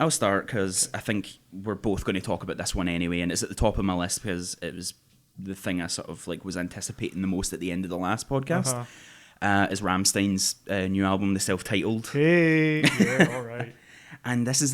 I'll start because I think we're both going to talk about this one anyway, and it's at the top of my list because it was the thing I sort of like was anticipating the most at the end of the last podcast. Is Rammstein's new album, the self-titled. Hey, yeah, all right. And this is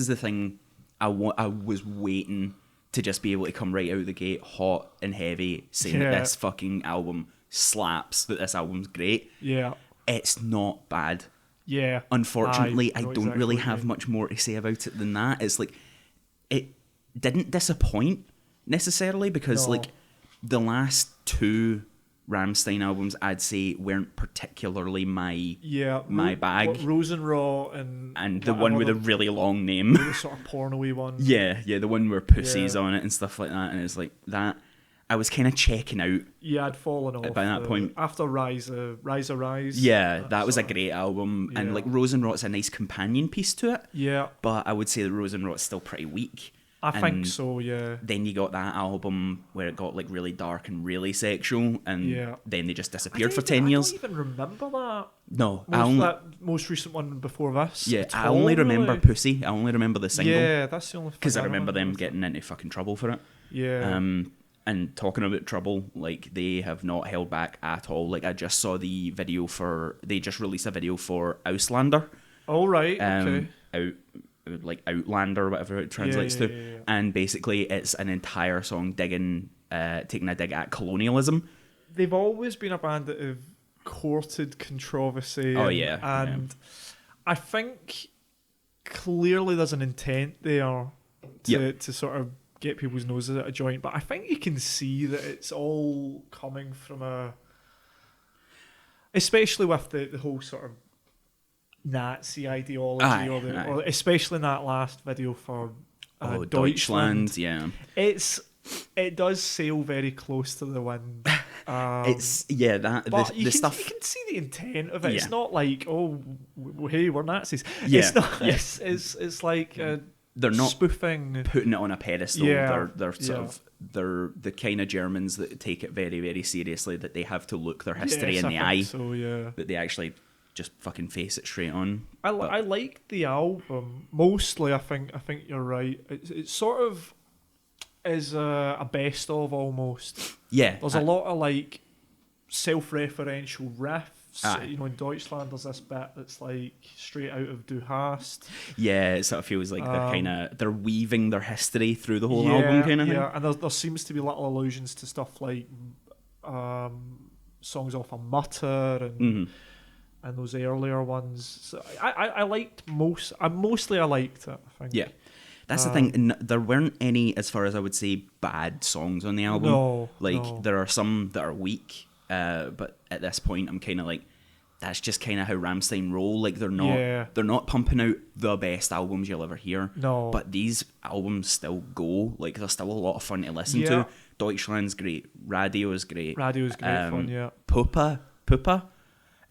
the thing I was waiting to just be able to come right out of the gate, hot and heavy, saying that this fucking album slaps, that this album's great. Yeah. It's not bad. Yeah. Unfortunately, I don't really have much more to say about it than that. It's like, it didn't disappoint necessarily because like the last two Rammstein albums, I'd say, weren't particularly my bag. What, Rosenrot and the one with a really long name. The sort of porno-y one. Yeah, the one where Pussy's on it and stuff like that. And it's like that. I was kind of checking out. Yeah, I'd fallen off by that point. After Rise. Yeah, that was a great album. Yeah. And like Rosenrot's a nice companion piece to it. Yeah. But I would say that Rosenrot's still pretty weak. I think so, yeah. Then you got that album where it got like really dark and really sexual, and then they just disappeared for 10 years. I don't even remember that. No, that most recent one before this. Yeah, I only remember Pussy. I only remember the single. Yeah, that's the only thing. Because I remember them getting into fucking trouble for it. Yeah. And talking about trouble, like they have not held back at all. Like I just saw the video they just released a video for Auslander. Oh right, okay. Like Outlander or whatever it translates to. Yeah. And basically it's an entire song taking a dig at colonialism. They've always been a band that have courted controversy. And I think clearly there's an intent there to sort of get people's noses out of joint, but I think you can see that it's all coming from especially with the whole sort of Nazi ideology, or especially in that last video for Deutschland. Yeah, it does sail very close to the wind. It's the stuff. You can see the intent of it. It's not like hey, we're Nazis. Yeah. It's not. It's like they're not spoofing, putting it on a pedestal. Yeah. They're sort of they're the kind of Germans that take it very, very seriously. That they have to look their history in the eye. So yeah, that they actually just fucking face it straight on. I like the album mostly. I think you're right. It sort of is a best of almost. Yeah, there's a lot of like self-referential riffs. In Deutschland there's this bit that's like straight out of Du Hast. Yeah, it sort of feels like they're weaving their history through the whole album kind of thing. Yeah, and there seems to be little allusions to stuff like songs off of Mutter and those earlier ones. So I liked I liked it, I think. Yeah. That's the thing. There weren't any, as far as I would say, bad songs on the album. No. There are some that are weak, but at this point, I'm kind of like, that's just kind of how Rammstein roll. Like they're not pumping out the best albums you'll ever hear. No. But these albums still go. Like they're still a lot of fun to listen to. Deutschland's great. Radio's great. Radio's great fun. Yeah. Pupa.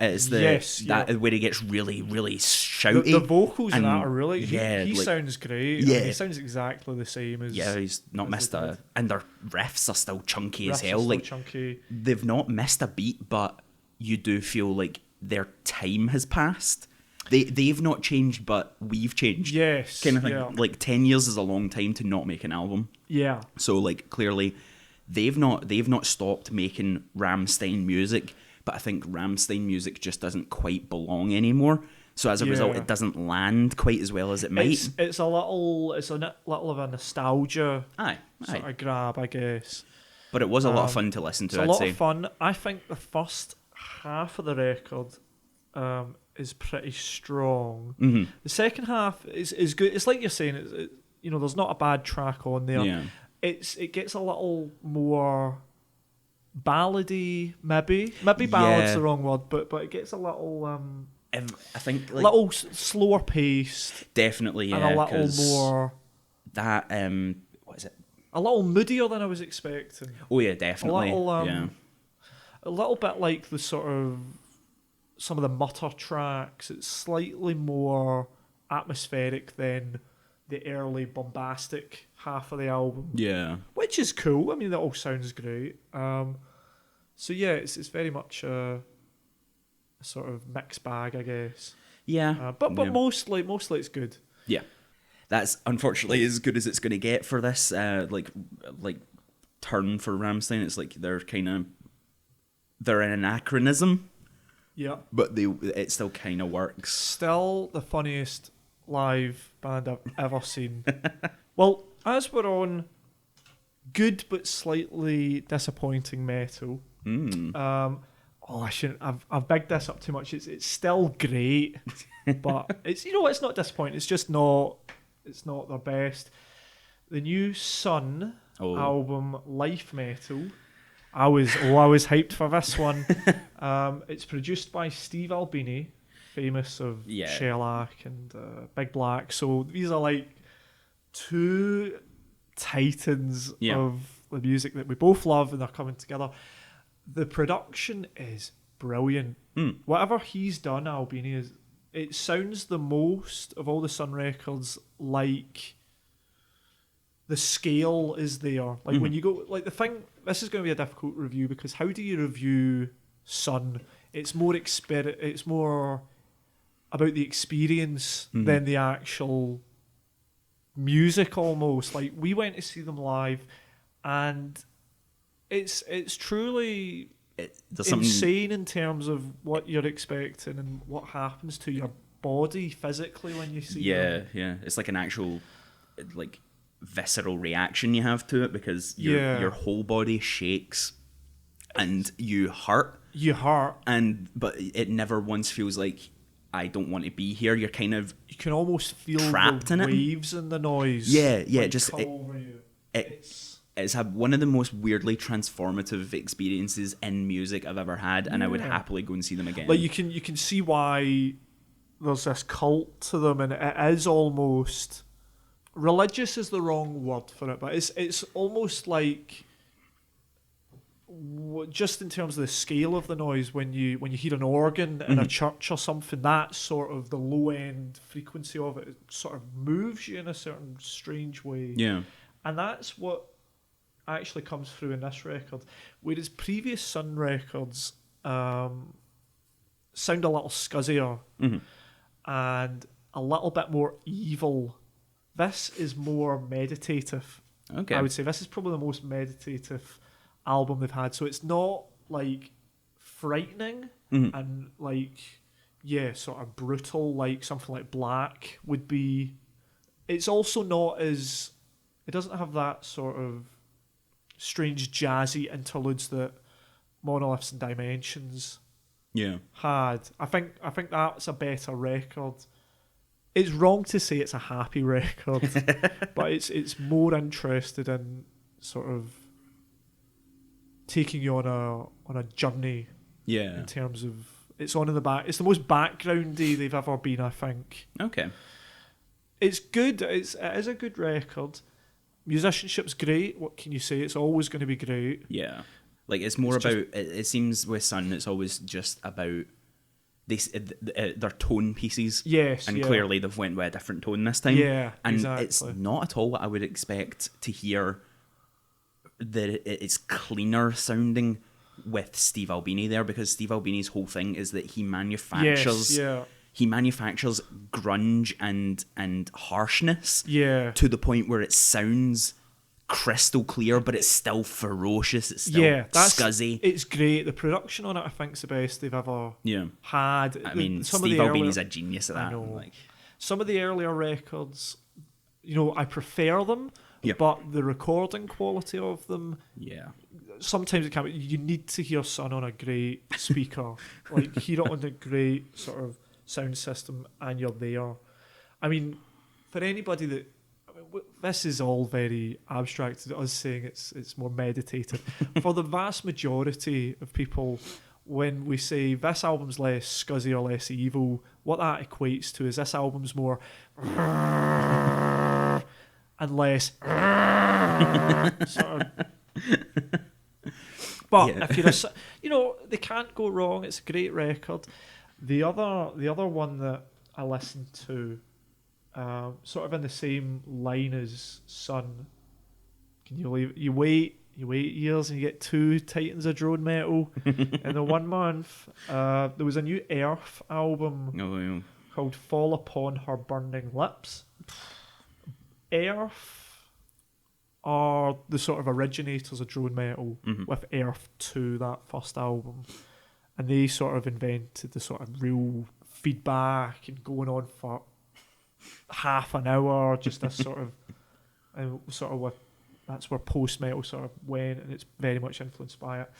It's where he gets really, really shouty. The vocals in that are really... Yeah, he sounds great. Yeah. He sounds exactly the same as... Yeah, he's not missed a... And their riffs are still chunky as hell. Like chunky. They've not missed a beat, but you do feel like their time has passed. They've not changed, but we've changed. Yes. Kind of thing. Yeah. Like 10 years is a long time to not make an album. Yeah. So like clearly they've not stopped making Rammstein music, but I think Rammstein music just doesn't quite belong anymore. So as a result, it doesn't land quite as well as it might. It's a little of a nostalgia sort of grab, I guess. But it was a lot of fun to listen to. It's a lot of fun. I think the first half of the record is pretty strong. Mm-hmm. The second half is good. It's like you're saying. There's not a bad track on there. Yeah. It gets a little more ballady, maybe ballad's the wrong word, but it gets a little I think like, little slower paced, definitely, and a little more that what is it? A little moodier than I was expecting. Oh yeah, definitely. A little bit like the sort of some of the Mutter tracks. It's slightly more atmospheric than the early bombastic half of the album. Yeah, which is cool. I mean, that all sounds great. So yeah, it's very much a sort of mixed bag, I guess. Yeah, but mostly it's good. Yeah. that's unfortunately as good as it's going to get for this like turn for Rammstein. It's like they're an anachronism. Yeah. But it still kind of works. Still the funniest live band I've ever seen. Well, as we're on good but slightly disappointing metal. I shouldn't. I've bigged this up too much. It's still great, but it's it's not disappointing. It's just not. It's not their best. The new Sun album, Life Metal. I was hyped for this one. It's produced by Steve Albini, famous of Shellac and Big Black. So these are like two titans of the music that we both love, and they're coming together. The production is brilliant. Whatever he's done, Albini, it sounds the most of all the Sun records like the scale is there. Like when you go, like the thing, this is going to be a difficult review because how do you review Sun? It's more it's more about the experience than the actual music almost. Like we went to see them live and it's truly insane in terms of what you're expecting and what happens to your body physically when you see them. Yeah. It's like an actual like visceral reaction you have to it because your whole body shakes and you hurt. But it never once feels like I don't want to be here. You can almost feel trapped the in waves and the noise. It's one of the most weirdly transformative experiences in music I've ever had, and I would happily go and see them again. Like you can see why there's this cult to them, and it is almost religious is the wrong word for it, but it's almost like just in terms of the scale of the noise when you hear an organ in a church or something, that sort of the low end frequency of it sort of moves you in a certain strange way. Yeah, and that's what actually comes through in this record, whereas previous Sun records sound a little scuzzier and a little bit more evil. This is more meditative. Okay, I would say this is probably the most meditative album they've had. So it's not like frightening and like sort of brutal like something like Black would be. It's also not as, it doesn't have that sort of strange jazzy interludes that Monoliths and Dimensions had. I think that's a better record. It's wrong to say it's a happy record, but it's more interested in sort of taking you on a journey. Yeah. In terms of it's on in the back. It's the most backgroundy they've ever been, I think. Okay. It's good. It is a good record. Musicianship's great. What can you say? It's always going to be great. Yeah. Like it's more about. It seems with Sun, it's always just about their tone pieces. Yes. And clearly they've went with a different tone this time. Yeah. And exactly. It's not at all what I would expect to hear. That it's cleaner sounding with Steve Albini there, because Steve Albini's whole thing is that he manufactures grunge and harshness to the point where it sounds crystal clear, but it's still ferocious. It's still scuzzy. It's great. The production on it, I think, is the best they've ever had. I mean, Steve Albini's a genius at that. I know. Like some of the earlier records, I prefer them. But the recording quality of them, sometimes it can be, you need to hear Sun on a great speaker, like hear it on a great sort of sound system, and you're there. I mean, for anybody this is all very abstract. Us saying it's more meditative. For the vast majority of people, when we say this album's less scuzzy or less evil, what that equates to is this album's more. And less sort of. But if you're they can't go wrong. It's a great record. The other one that I listened to, sort of in the same line as Sun. Can you believe it? You wait years and you get 2 titans of drone metal in the 1 month. There was a new Earth album called "Fall Upon Her Burning Lips." Earth are the sort of originators of drone metal with Earth 2, that first album. And they sort of invented the sort of real feedback and going on for half an hour, just this sort of what that's where post metal sort of went, and it's very much influenced by it.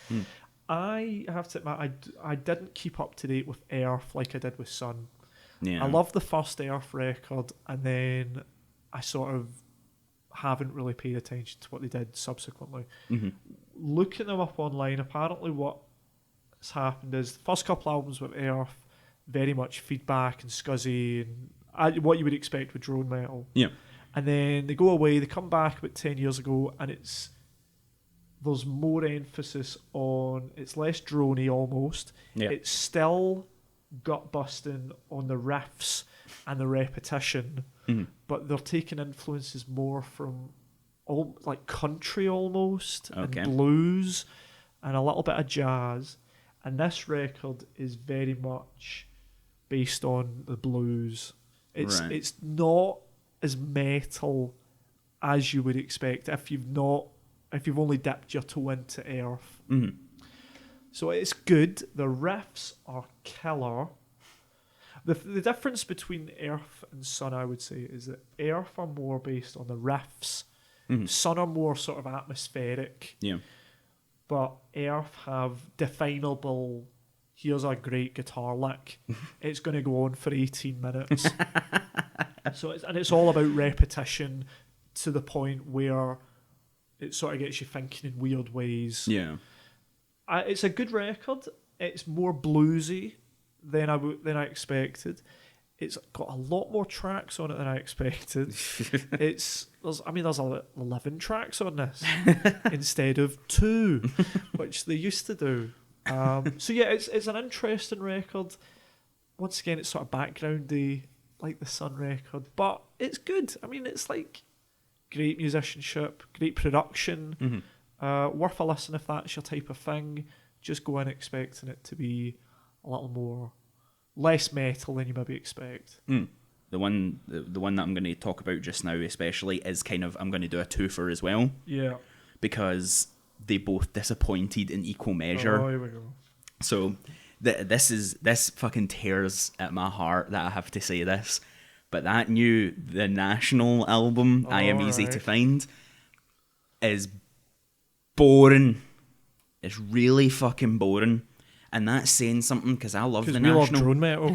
I have to admit, I didn't keep up to date with Earth like I did with Sun. Yeah. I loved the first Earth record, and then I sort of haven't really paid attention to what they did subsequently. Looking them up online, apparently what's happened is the first couple albums with Earth, very much feedback and scuzzy and what you would expect with drone metal. Yeah. And then they go away, they come back about 10 years ago, and there's more emphasis on, it's less droney almost. Yeah. It's still gut busting on the riffs and the repetition, but they're taking influences more from like country almost, and blues, and a little bit of jazz. And this record is very much based on the blues. It's not as metal as you would expect if you've only dipped your toe into Earth. So it's good. The riffs are killer. The difference between Earth and Sun, I would say, is that Earth are more based on the riffs. Sun are more sort of atmospheric. Yeah. But Earth have definable, here's a great guitar lick. It's going to go on for 18 minutes. It's all about repetition to the point where it sort of gets you thinking in weird ways. Yeah. It's a good record. It's more bluesy than I expected. It's got a lot more tracks on it than I expected. There's 11 tracks on this instead of 2, which they used to do. So yeah, it's an interesting record. Once again, it's sort of backgroundy, like the Sun record, but it's good. I mean, it's like great musicianship, great production. Worth a listen if that's your type of thing. Just go in expecting it to be a little more less metal than you maybe expect. The one that I'm going to talk about just now especially is kind of, I'm going to do a twofer as well. Yeah. Because they both disappointed in equal measure. Oh, here we go. So this fucking tears at my heart that I have to say this, but that The National album, I Am Easy to Find, is boring. It's really fucking boring. And that's saying something, because I love The National. Because we love drone metal.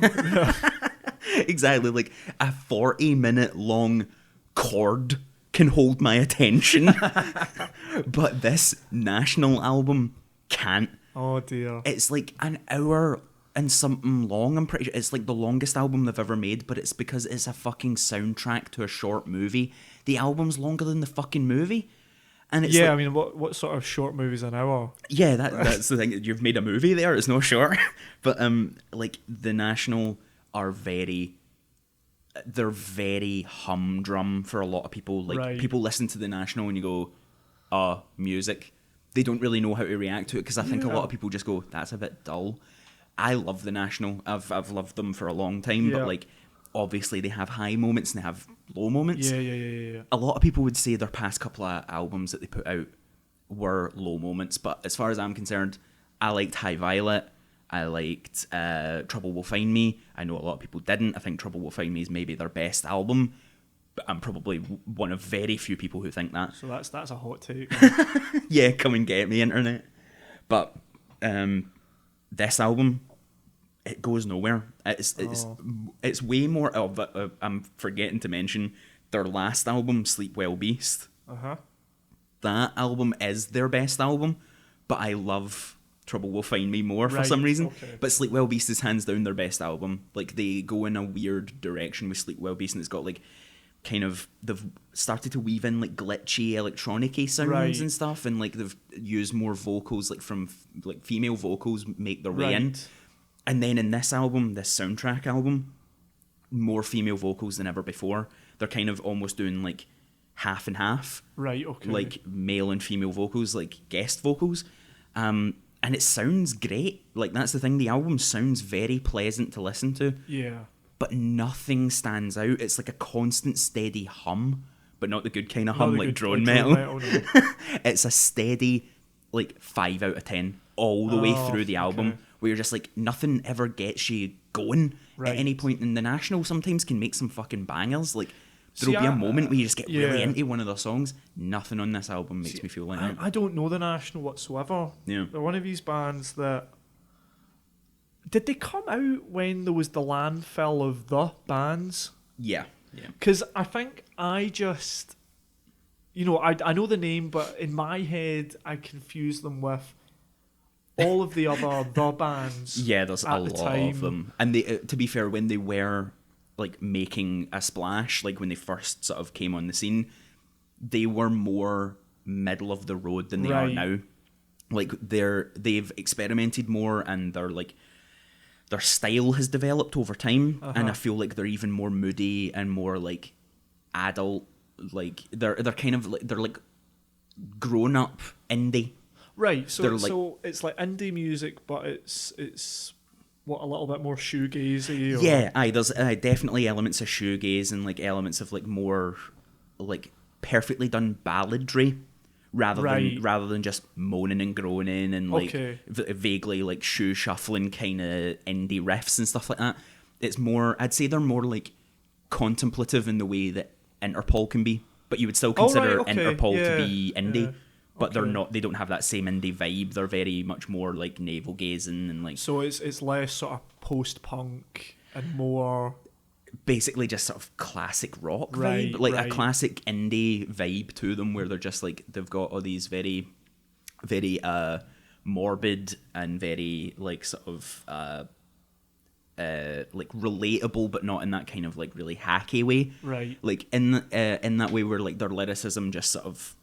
Exactly. Like, a 40-minute long chord can hold my attention. But this National album can't. Oh, dear. It's like an hour and something long. I'm pretty sure it's like the longest album they've ever made, but it's because it's a fucking soundtrack to a short movie. The album's longer than the fucking movie. And it's I mean, what sort of short movie's an hour? Yeah, that's the thing. You've made a movie there. It's no short. But like The National are very humdrum for a lot of people. Like people listen to The National and you go, music. They don't really know how to react to it, because I think a lot of people just go, that's a bit dull. I love The National. I've loved them for a long time, but like, obviously they have high moments and they have low moments. Yeah. A lot of people would say their past couple of albums that they put out were low moments, but as far as I'm concerned, I liked High Violet. I liked Trouble Will Find Me. I know a lot of people didn't. I think Trouble Will Find Me is maybe their best album, but I'm probably one of very few people who think that. So that's a hot take. Yeah, come and get me, internet. But this album, it goes nowhere. It's way more of I'm forgetting to mention their last album, Sleep Well Beast. That album is their best album, but I love Trouble Will Find Me more for some reason. Okay. But Sleep Well Beast is hands down their best album. Like, they go in a weird direction with Sleep Well Beast, and it's got like kind of, they've started to weave in like glitchy electronic-y sounds and stuff, and like they've used more vocals, like from like female vocals make their way in. And then in this album, this soundtrack album, more female vocals than ever before. They're kind of almost doing like half and half. Right, okay. Like male and female vocals, like guest vocals. And it sounds great. Like, that's the thing. The album sounds very pleasant to listen to. Yeah. But nothing stands out. It's like a constant steady hum but not the good kind of hum, like drone metal. No. It's a steady, like 5 out of 10 all the way through the album, where you're just like, nothing ever gets you going at any point. In the National sometimes can make some fucking bangers. Like, there'll be a moment where you just get really into one of their songs. Nothing on this album makes me feel like that. I don't know the National whatsoever. Yeah. They're one of these bands that... Did they come out when there was the landfill of the bands? Yeah. Because I think I just... You know, I know the name, but in my head, I confuse them with all of the other the bands. Yeah, there's a lot of them. And they, to be fair, when they were like making a splash, like when they first sort of came on the scene, they were more middle of the road than they are now. Like they've experimented more, and they're like, their style has developed over time, and I feel like they're even more moody and more like adult. Like they're kind of like, they're like grown up indie. Right, so it's like indie music, but it's what, a little bit more shoegazy? Or... Yeah, there's definitely elements of shoegaze and like elements of like more like perfectly done balladry, rather than just moaning and groaning and like vaguely like shoe shuffling kind of indie riffs and stuff like that. It's more, I'd say they're more like contemplative in the way that Interpol can be, but you would still consider Interpol to be indie. But they're not. They don't have that same indie vibe. They're very much more like navel gazing and like. So it's less sort of post punk and more. Basically, just sort of classic rock vibe, like a classic indie vibe to them, where they're just like, they've got all these very, very morbid and very like sort of like relatable, but not in that kind of like really hacky way. Right. Like in that way where like their lyricism just sort of,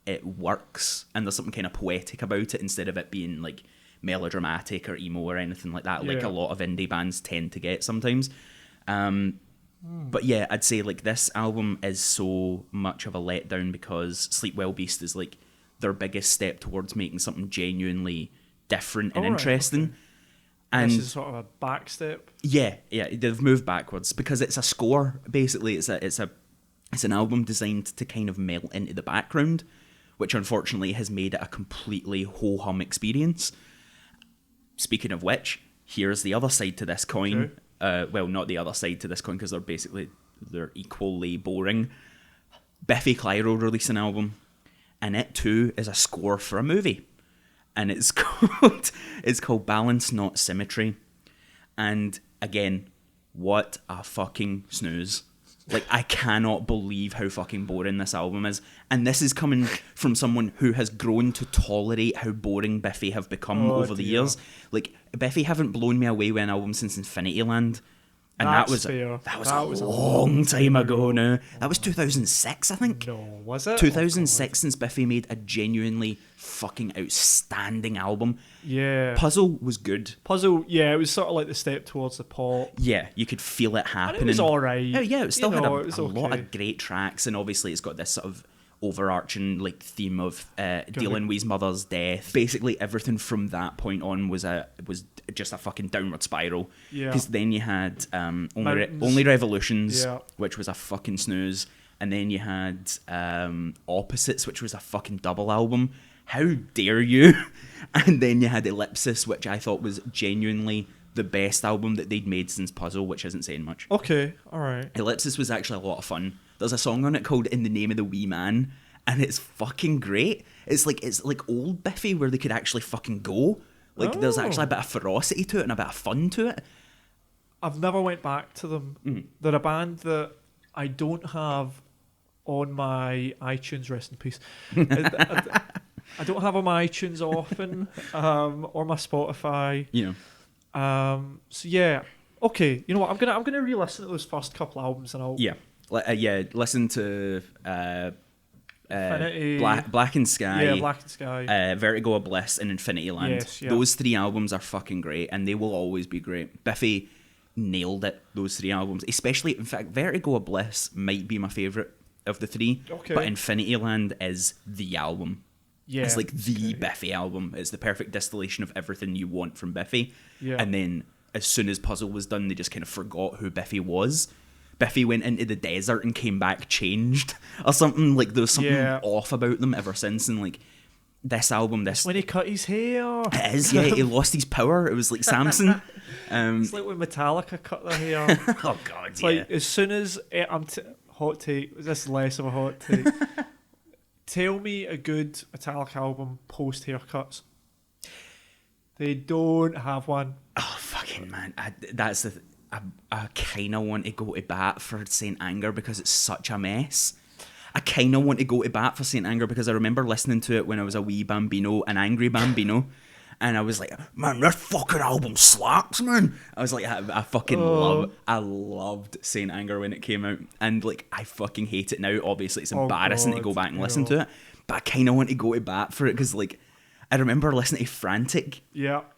it works, and there's something kind of poetic about it instead of it being like melodramatic or emo or anything like that, like a lot of indie bands tend to get sometimes. But yeah, I'd say like this album is so much of a letdown because Sleep Well Beast is like their biggest step towards making something genuinely different and interesting. Okay. And this is sort of a back step. Yeah, they've moved backwards because it's a score. Basically, it's an album designed to kind of melt into the background, which unfortunately has made it a completely ho-hum experience. Speaking of which, here's the other side to this coin. Well, not the other side to this coin, because they're equally boring. Bethi Clyro released an album, and it too is a score for a movie. And it's called Balance Not Symmetry. And again, what a fucking snooze. Like, I cannot believe how fucking boring this album is. And this is coming from someone who has grown to tolerate how boring Bethi have become over the years. Like, Bethi haven't blown me away with an album since Infinity Land. And that was a long time ago now. That was 2006, I think. No, was it? 2006 since Bethi made a genuinely fucking outstanding album. Yeah. Puzzle was good. Puzzle, yeah, it was sort of like the step towards the pop. Yeah, you could feel it happening. And it was alright. Oh, yeah, it still had a lot of great tracks, and obviously it's got this sort of overarching like theme of dealing with his mother's death. Basically everything from that point on was just a fucking downward spiral. Yeah. Because then you had Only Revolutions, which was a fucking snooze, and then you had Opposites, which was a fucking double album. How dare you? And then you had Ellipsis, which I thought was genuinely the best album that they'd made since Puzzle, which isn't saying much. Okay, alright. Ellipsis was actually a lot of fun. There's a song on it called In the Name of the Wee Man, and it's fucking great. It's like old Bethi where they could actually fucking go. Like, there's actually a bit of ferocity to it and a bit of fun to it. I've never went back to them. They're a band that I don't have on my iTunes, rest in peace. I don't have on my iTunes often, or my Spotify. Yeah. So yeah, okay. You know what? I'm gonna re-listen to those first couple albums, and I'll listen to Infinity, Black and Sky, Black and Sky, Vertigo of Bliss, and Infinity Land. Yes, yeah. Those 3 albums are fucking great, and they will always be great. Bethi nailed it. Those 3 albums, especially, in fact, Vertigo of Bliss might be my favourite of the 3. Okay. But Infinity Land is the album. Yeah, it's like the Bethi album. It's the perfect distillation of everything you want from Bethi. Yeah. And then as soon as Puzzle was done, they just kind of forgot who Bethi was. Bethi went into the desert and came back changed or something. Like, there was something off about them ever since, and like this album, when he cut his hair. It is, yeah. He lost his power. It was like Samson. It's like when Metallica cut their hair. Oh God, it's like as soon as hot take. This is less of a hot take. Tell me a good Metallica album post haircuts. They don't have one. Oh fucking man, I kind of want to go to bat for Saint Anger because it's such a mess. I kind of want to go to bat for Saint Anger because I remember listening to it when I was a wee bambino, an angry bambino, and I was like, man, this fucking album slaps, man. I was like, I fucking loved Saint Anger when it came out, and like I fucking hate it now. Obviously, it's embarrassing to go back and listen to it, but I kind of want to go to bat for it because like I remember listening to Frantic,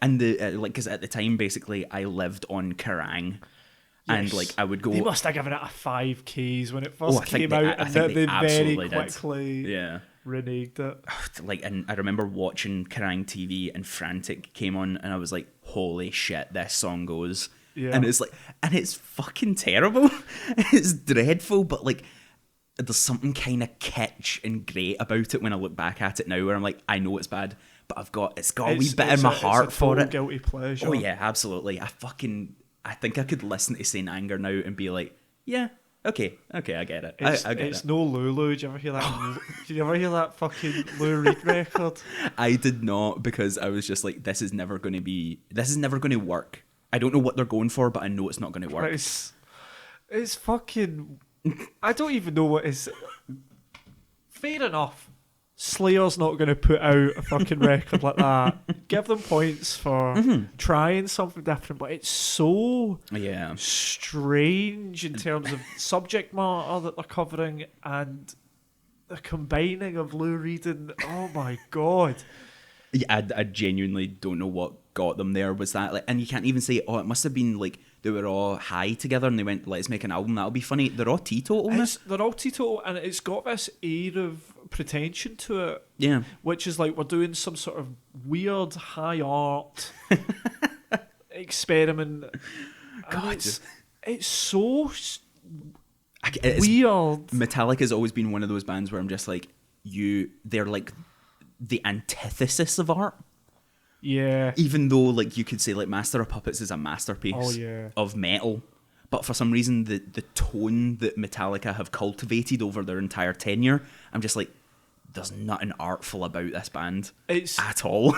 and the because at the time basically I lived on Kerrang. Yes. And like I would go. They must have given it a 5Ks when it first came out, and they very quickly reneged it. Like, and I remember watching Kerrang TV, and Frantic came on, and I was like, "Holy shit, this song goes!" Yeah. And it's like, and it's fucking terrible. It's dreadful, but like, there's something kind of kitsch and great about it when I look back at it now, where I'm like, I know it's bad, but it's got a wee bit in my heart for it. Guilty pleasure. Oh yeah, absolutely. I think I could listen to Saint Anger now and be like, yeah, okay, I get it. I get it's no Lulu. Did you ever hear that? Did you ever hear that fucking Lou Reed record? I did not, because I was just like, this is never going to work. I don't know what they're going for, but I know it's not going to work. It's fucking. I don't even know what is. Fair enough. Slayer's not going to put out a fucking record like that. Give them points for trying something different, but it's so strange in terms of subject matter that they're covering and the combining of Lou Reed and oh my god. Yeah, I genuinely don't know what got them there. Was that like, and you can't even say, oh, it must have been like they were all high together and they went, let's make an album that'll be funny. They're all teetotal. They're all teetotal, and it's got this air of pretension to it. Yeah, which is like we're doing some sort of weird high art experiment. God, it's so weird. Metallica's always been one of those bands where I'm just like, they're like the antithesis of art. Yeah. Even though, like, you could say, like, Master of Puppets is a masterpiece of metal, but for some reason, the tone that Metallica have cultivated over their entire tenure, I'm just like, there's nothing artful about this band at all.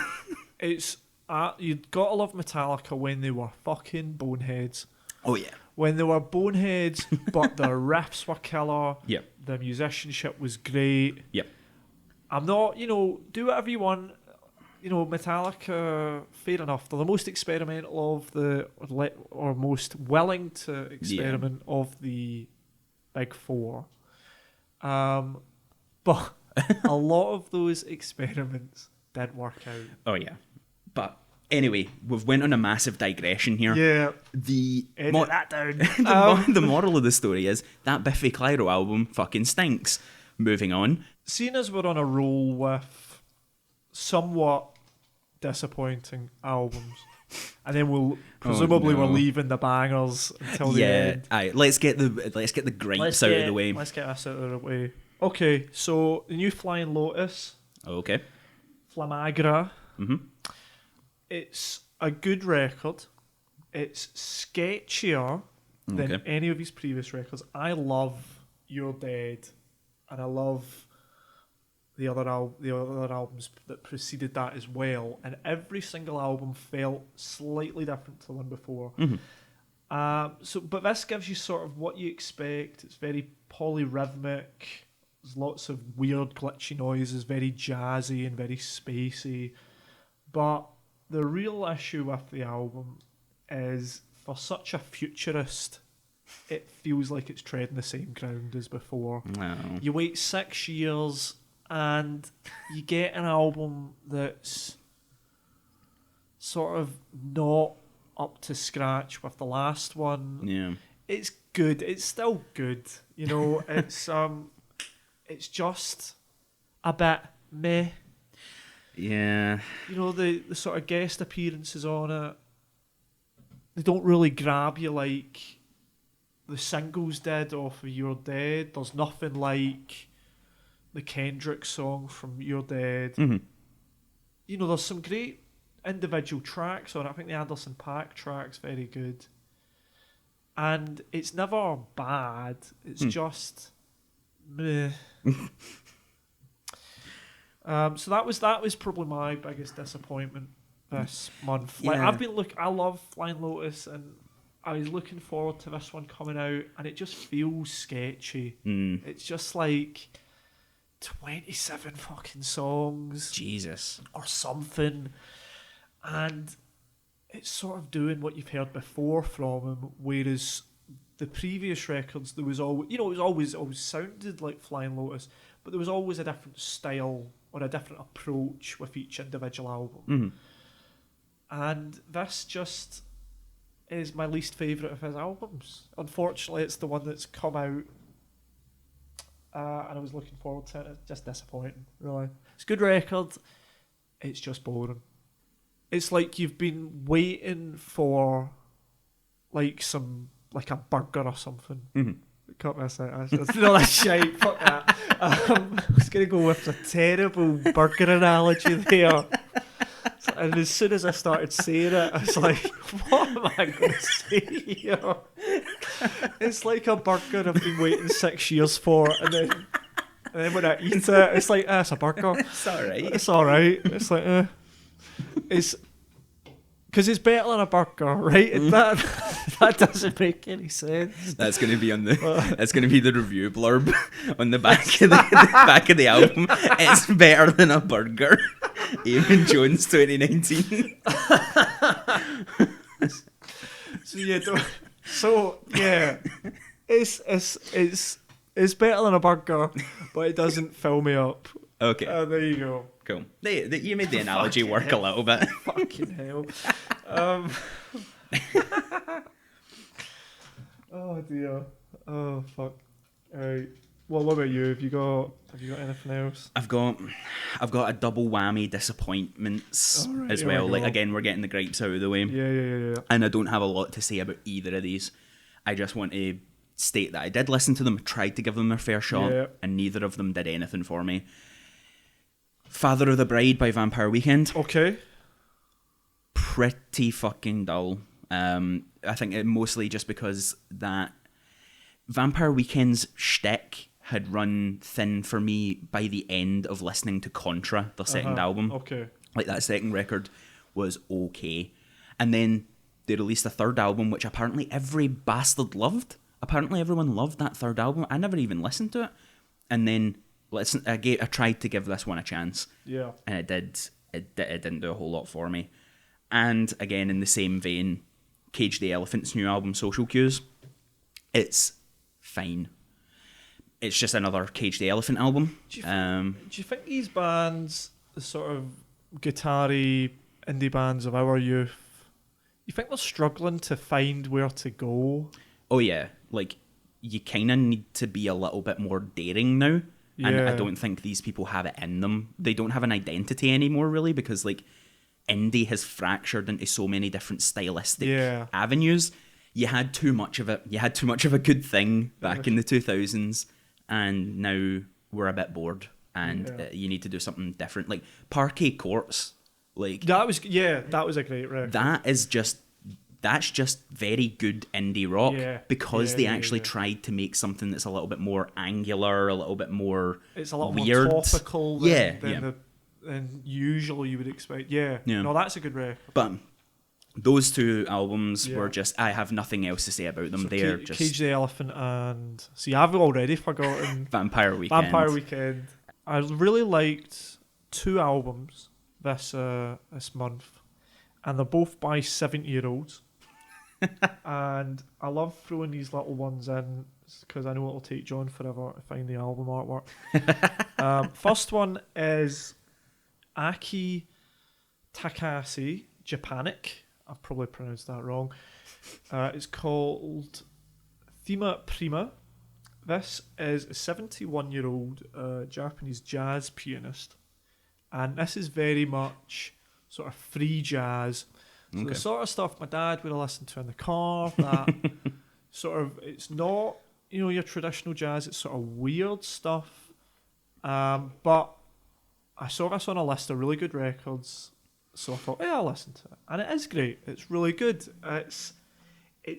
You'd gotta love Metallica when they were fucking boneheads. Oh, yeah. When they were boneheads, but their riffs were killer. Yep. The musicianship was great. Yep. I'm not, do whatever you want. Metallica, fair enough. They're the most experimental or most willing to experiment of the big four. But a lot of those experiments didn't work out. Oh, yeah. But anyway, we've went on a massive digression here. Yeah. Edit that down. The moral of the story is that Biffy Clyro album fucking stinks. Moving on. Seeing as we're on a roll with somewhat disappointing albums, and then we're leaving the bangers until the end. Aye, let's get the gripes out of the way. Let's get us out of the way. Okay, so the new Flying Lotus. Okay. Flamagra. Mm-hmm. It's a good record. It's sketchier than any of his previous records. I love You're Dead, and I love the other albums that preceded that as well, and every single album felt slightly different to the one before. Mm-hmm. But this gives you sort of what you expect. It's very polyrhythmic. There's lots of weird glitchy noises, very jazzy and very spacey. But the real issue with the album is, for such a futurist, it feels like it's treading the same ground as before. No. You wait 6 years and you get an album that's sort of not up to scratch with the last one. Yeah. It's good. It's still good. It's just a bit meh. Yeah. The sort of guest appearances on it, they don't really grab you like the singles did off of You're Dead. There's nothing like the Kendrick song from You're Dead. Mm-hmm. You know, there's some great individual tracks on it. I think the Anderson .Paak track's very good. And it's never bad. It's just meh. So that was probably my biggest disappointment this month. Like I love Flying Lotus, and I was looking forward to this one coming out, and it just feels sketchy. It's just like 27 fucking songs, Jesus, or something, and it's sort of doing what you've heard before from him, whereas the previous records, there was always, it was always sounded like Flying Lotus, but there was always a different style or a different approach with each individual album. And this just is my least favourite of his albums. Unfortunately, it's the one that's come out, and I was looking forward to it. It's just disappointing, really. It's a good record, it's just boring. It's like you've been waiting for like a burger or something. Cut this out. It's not that shite. Fuck that. I was going to go with a terrible burger analogy there. And as soon as I started saying it, I was like, what am I going to say here? It's like a burger I've been waiting 6 years for, and then when I eat it, it's like, it's a burger. It's alright. It's alright. It's like, it's... Because it's better than a burger, right? That doesn't make any sense. That's going to be that's going to be the review blurb on the back of the back of the album. It's better than a burger. Eamonn Jones 2019. It's better than a burger, but it doesn't fill me up. Okay. There you go. Cool. You made the analogy work a little bit. Fucking hell. Oh dear. Oh fuck. Alright. Well, what about you? Have you got anything else? I've got a double whammy disappointments as well. Like, again, we're getting the gripes out of the way. Yeah. And I don't have a lot to say about either of these. I just want to state that I did listen to them, tried to give them their fair shot, and neither of them did anything for me. Father of the Bride by Vampire Weekend. Okay. Pretty fucking dull. I think it mostly just because that Vampire Weekend's shtick had run thin for me by the end of listening to Contra, their second album. Okay. Like, that second record was okay. And then they released a third album, which apparently every bastard loved. Apparently everyone loved that third album. I never even listened to it. And then I tried to give this one a chance. Yeah. And it did. It didn't do a whole lot for me. And again, in the same vein, Cage the Elephant's new album, Social Cues. It's fine. It's just another Cage the Elephant album. Do you think these bands, the sort of guitar-y indie bands of our youth, you think they're struggling to find where to go? Oh yeah, like, you kind of need to be a little bit more daring now. Yeah. And I don't think these people have it in them. They don't have an identity anymore, really, because, like, indie has fractured into so many different stylistic avenues. You had too much of it. You had too much of a good thing back in the 2000s, and now we're a bit bored, and you need to do something different. Like Parquet Courts, like that was a great record. That's just very good indie rock because they actually tried to make something that's a little bit more angular, a little bit more it's a little weird. More topical than usually you would expect. Yeah. No, that's a good record. But those two albums were just, I have nothing else to say about them. So they're just Cage the Elephant and I've already forgotten Vampire Weekend. I really liked two albums this month, and they're both by 70-year-olds. And I love throwing these little ones in because I know it'll take John forever to find the album artwork. First one is Aki Takase Japanic. I've probably pronounced that wrong. It's called Fami Prema. This is a 71-year-old Japanese jazz pianist, and this is very much sort of free jazz. So the sort of stuff my dad would have listened to in the car, that sort of, it's not, your traditional jazz. It's sort of weird stuff. But I saw this on a list of really good records, so I thought, I'll listen to it. And it is great. It's really good. It's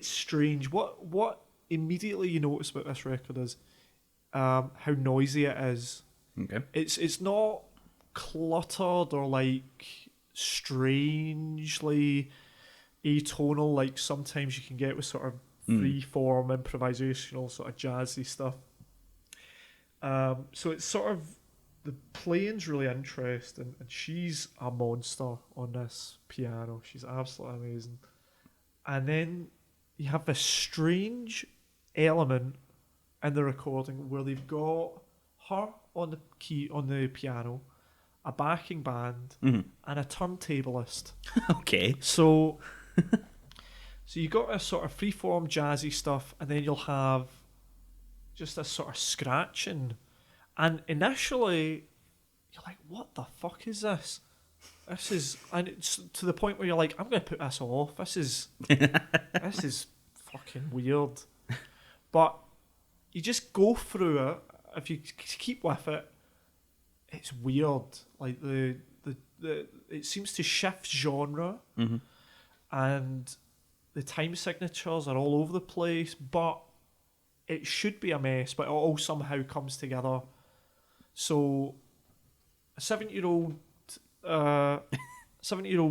strange. What immediately you notice about this record is how noisy it is. Okay. It's not cluttered or like strangely atonal like sometimes you can get with sort of free-form improvisational sort of jazzy stuff. So it's sort of, the playing's really interesting, and she's a monster on this piano. She's absolutely amazing. And then you have this strange element in the recording where they've got her on the piano, a backing band, and a turntablist. Okay. So you got a sort of free-form jazzy stuff, and then you'll have just this sort of scratching. And initially, you're like, what the fuck is this? This is... And it's to the point where you're like, I'm going to put this off. This is fucking weird. But you just go through it. If you keep with it, it's weird. Like, it seems to shift genre. And the time signatures are all over the place, but it should be a mess, but it all somehow comes together. So a 70-year-old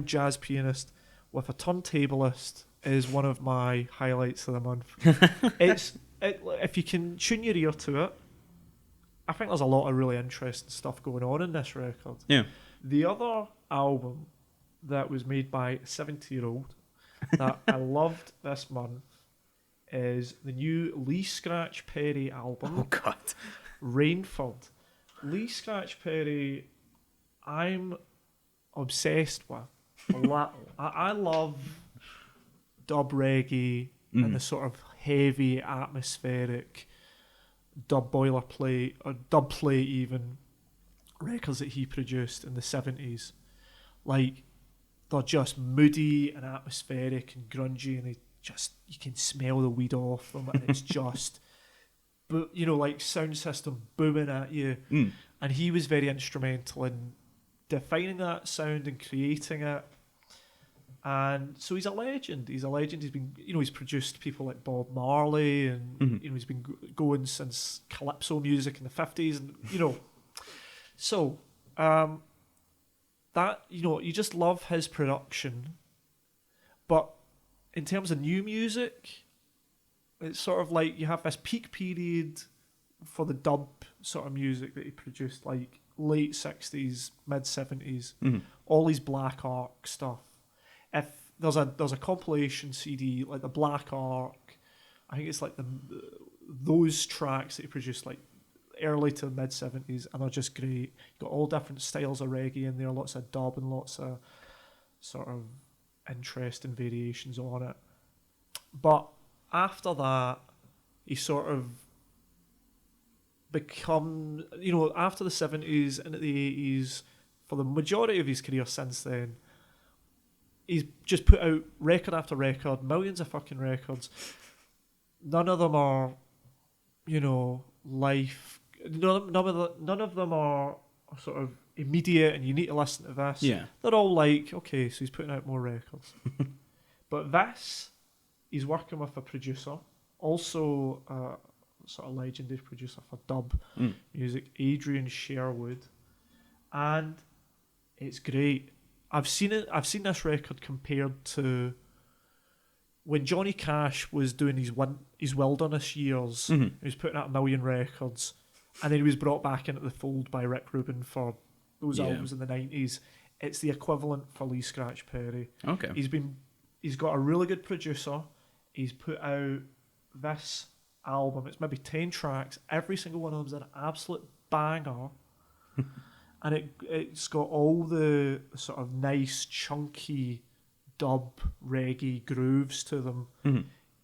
jazz pianist with a turntablist is one of my highlights of the month. If you can tune your ear to it, I think there's a lot of really interesting stuff going on in this record. Yeah. The other album that was made by a 70-year-old that I loved this month is the new Lee Scratch Perry album. Oh, God. Rainford. Lee Scratch Perry, I'm obsessed with. I love dub reggae and the sort of heavy, atmospheric dub boilerplate, or dub plate even, records that he produced in the 70s. Like, they're just moody and atmospheric and grungy, and you can smell the weed off them, and it's just, but like sound system booming at you. And he was very instrumental in defining that sound and creating it. And so he's a legend. He's been, he's produced people like Bob Marley, and he's been going since calypso music in the 50s, and so that you just love his production. But in terms of new music, it's sort of like you have this peak period for the dub sort of music that he produced, like late 60s, mid 70s, all these Black Ark stuff. If there's a compilation CD like the Black Ark, I think it's like those tracks that he produced like early to mid 70s, and they're just great. You've got all different styles of reggae in there, lots of dub and lots of sort of interesting variations on it. But after that, he sort of become, after the 70s into the 80s, for the majority of his career since then, he's just put out record after record, millions of fucking records. None of them are, life. None of them are sort of immediate and you need to listen to this. Yeah. They're all like, okay, so he's putting out more records. But this, he's working with a producer, also sort of legendary producer for dub music, Adrian Sherwood, and it's great. I've seen this record compared to when Johnny Cash was doing his wilderness years. He was putting out 1 million records, and then he was brought back into the fold by Rick Rubin for those albums in the 90s. It's the equivalent for Lee Scratch Perry. Okay. He's got a really good producer. He's put out this album. It's maybe 10 tracks. Every single one of them is an absolute banger. And it's got all the sort of nice, chunky dub reggae grooves to them.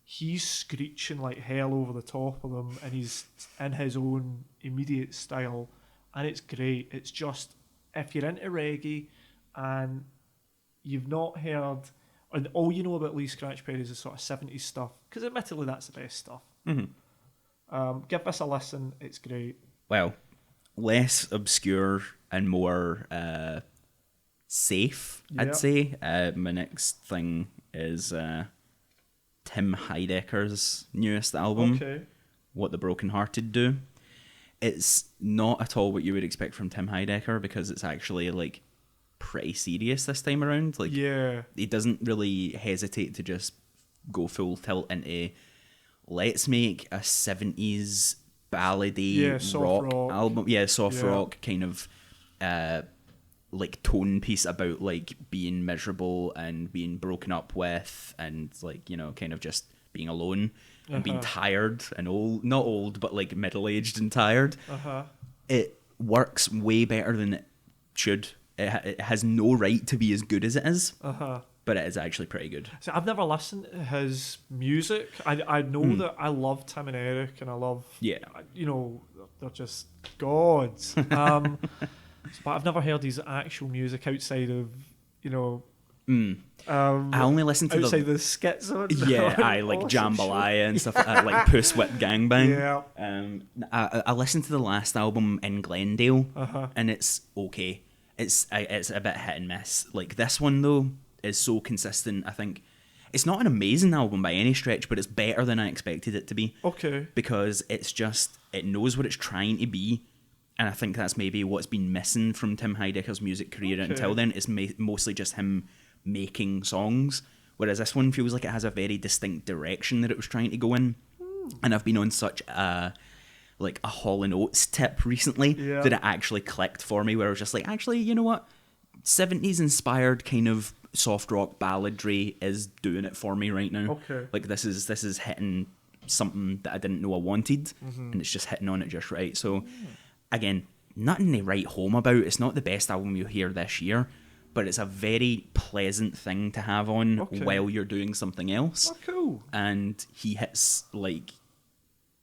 He's screeching like hell over the top of them, and he's in his own immediate style, and it's great. It's just, if you're into reggae and you've not heard, and all you know about Lee Scratch Perry is the sort of 70s stuff, because admittedly that's the best stuff. Give this a listen, it's great. Well, less obscure and more safe, I'd say. My next thing is Tim Heidecker's newest album, What the Broken Hearted Do. It's not at all what you would expect from Tim Heidecker, because it's actually like pretty serious this time around. Like, he doesn't really hesitate to just go full tilt into let's make a 70s ballady rock album. Soft rock kind of like tone piece about like being miserable and being broken up with, and like, you know, kind of just being alone and being tired and old, not old, but like middle-aged and tired. It works way better than it should. It has no right to be as good as it is, but it is actually pretty good. So I've never listened to his music. I know that I love Tim and Eric, and I love, you know, they're just gods. But I've never heard his actual music outside of, you know, I only listen to outside the skits. I like Jambalaya and stuff like that, like Puss Whip Gangbang. I listened to the last album in Glendale, and it's okay. It's a bit hit and miss. Like, this one though is so consistent. I think it's not an amazing album by any stretch, but it's better than I expected it to be. Because it's just, it knows what it's trying to be. And I think that's maybe what's been missing from Tim Heidecker's music career until then. It's mostly just him making songs, whereas this one feels like it has a very distinct direction that it was trying to go in. And I've been on such a Hall & Oates tip recently that it actually clicked for me, where I was just like, actually, you know what? 70s inspired kind of soft rock balladry is doing it for me right now. Like, this is hitting something that I didn't know I wanted, and it's just hitting on it just right. So again, nothing to write home about. It's not the best album you'll hear this year, but it's a very pleasant thing to have on while you're doing something else. And he hits like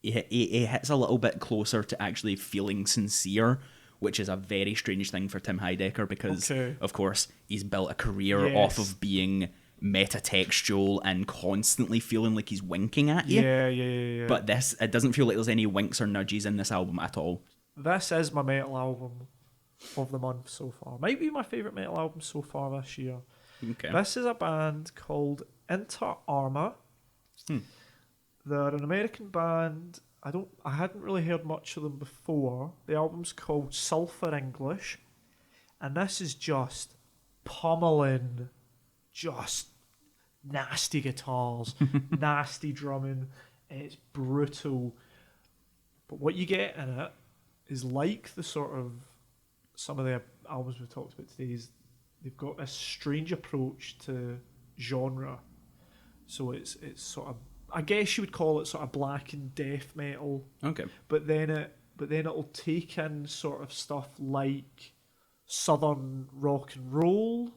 he hits a little bit closer to actually feeling sincere, which is a very strange thing for Tim Heidecker, because of course he's built a career off of being metatextual and constantly feeling like he's winking at you. But this, it doesn't feel like there's any winks or nudges in this album at all. This is my metal album of the month so far. Might be my favourite metal album so far this year. This is a band called Inter Arma. They're an American band. I hadn't really heard much of them before. The album's called Sulfur English, and this is just pummeling, just nasty guitars, nasty drumming. It's brutal. But what you get in it is like the sort of, some of the albums we've talked about today, is they've got this strange approach to genre. So it's sort of, I guess you would call it sort of black and death metal. But then it'll take in sort of stuff like southern rock and roll.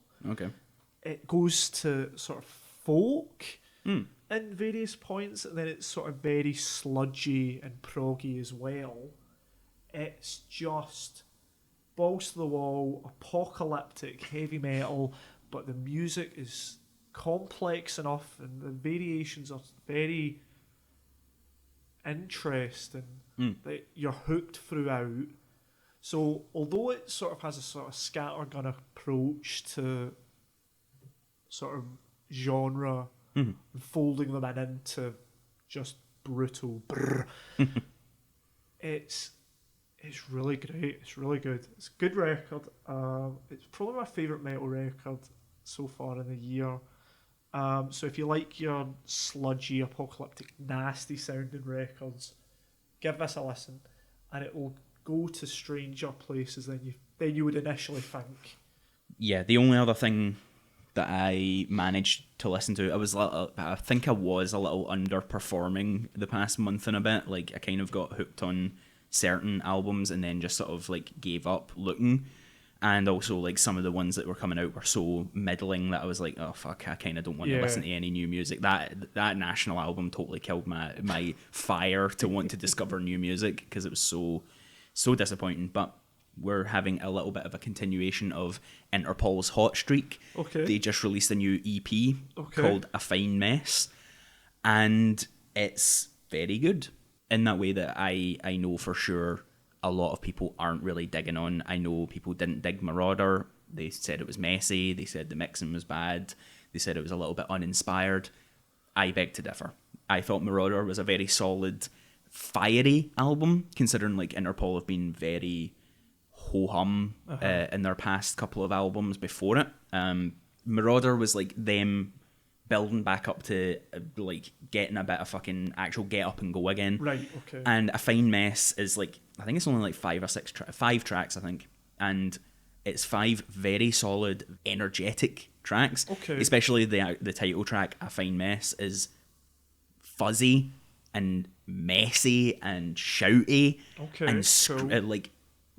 It goes to sort of folk in various points, and then it's sort of very sludgy and proggy as well. It's just balls to the wall, apocalyptic heavy metal, but the music is complex enough, and the variations are very interesting that you're hooked throughout. So although it sort of has a sort of scattergun approach to sort of genre, folding them into just brutal it's really great. It's really good. It's a good record. It's probably my favourite metal record so far in the year. So if you like your sludgy, apocalyptic, nasty sounding records, give this a listen, and it will go to stranger places than you would initially think. Yeah, the only other thing that I managed to listen to, I think I was a little underperforming the past month and a bit. Like, I kind of got hooked on certain albums and then just sort of like gave up looking. And also, like, some of the ones that were coming out were so middling that I was like, oh fuck, I kind of don't want to listen to any new music. That National album totally killed my fire to want to discover new music, because it was so disappointing. But we're having a little bit of a continuation of Interpol's Hot Streak. Okay. They just released a new EP called A Fine Mess, and it's very good in that way that I know for sure a lot of people aren't really digging on. I know people didn't dig Marauder. They said it was messy. They said the mixing was bad. They said it was a little bit uninspired. I beg to differ. I thought Marauder was a very solid, fiery album, considering like Interpol have been very ho-hum in their past couple of albums before it. Marauder was like them building back up to like getting a bit of fucking actual get up and go again. Right, okay. And A Fine Mess is like, I think it's only like 5 tracks, I think. And it's 5 very solid, energetic tracks. Okay. Especially the title track, A Fine Mess, is fuzzy and messy and shouty. Okay, and like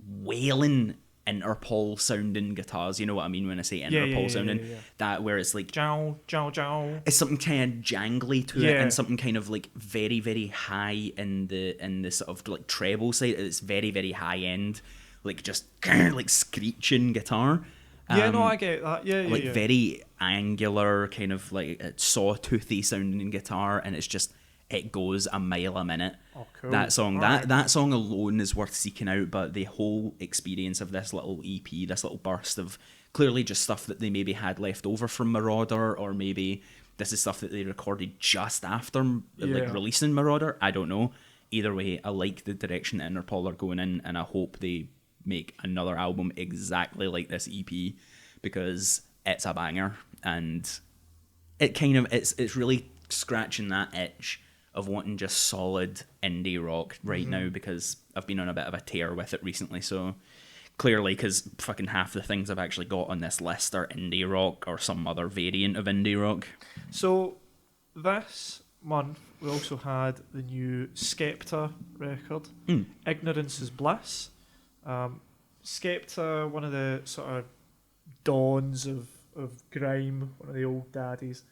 wailing Interpol sounding guitars. You know what I mean when I say Interpol sounding? Yeah. That where it's like jow, jow, jow. It's something kind of jangly to it, and something kind of like very, very high in the sort of like treble side. It's very, very high end, like just like screeching guitar. No, I get that. Yeah. Very angular, kind of like sawtoothy sounding guitar, and it's just, it goes a mile a minute. Oh, cool. That song, that song alone is worth seeking out. But the whole experience of this little EP, this little burst of clearly just stuff that they maybe had left over from Marauder, or maybe this is stuff that they recorded just after like releasing Marauder. I don't know. Either way, I like the direction that Interpol are going in, and I hope they make another album exactly like this EP, because it's a banger, and it kind of it's really scratching that itch of wanting just solid indie rock right now, because I've been on a bit of a tear with it recently. So clearly, because fucking half the things I've actually got on this list are indie rock or some other variant of indie rock. So this month we also had the new Skepta record, Ignorance is Bliss. Skepta, one of the sort of dawns of grime, one of the old daddies,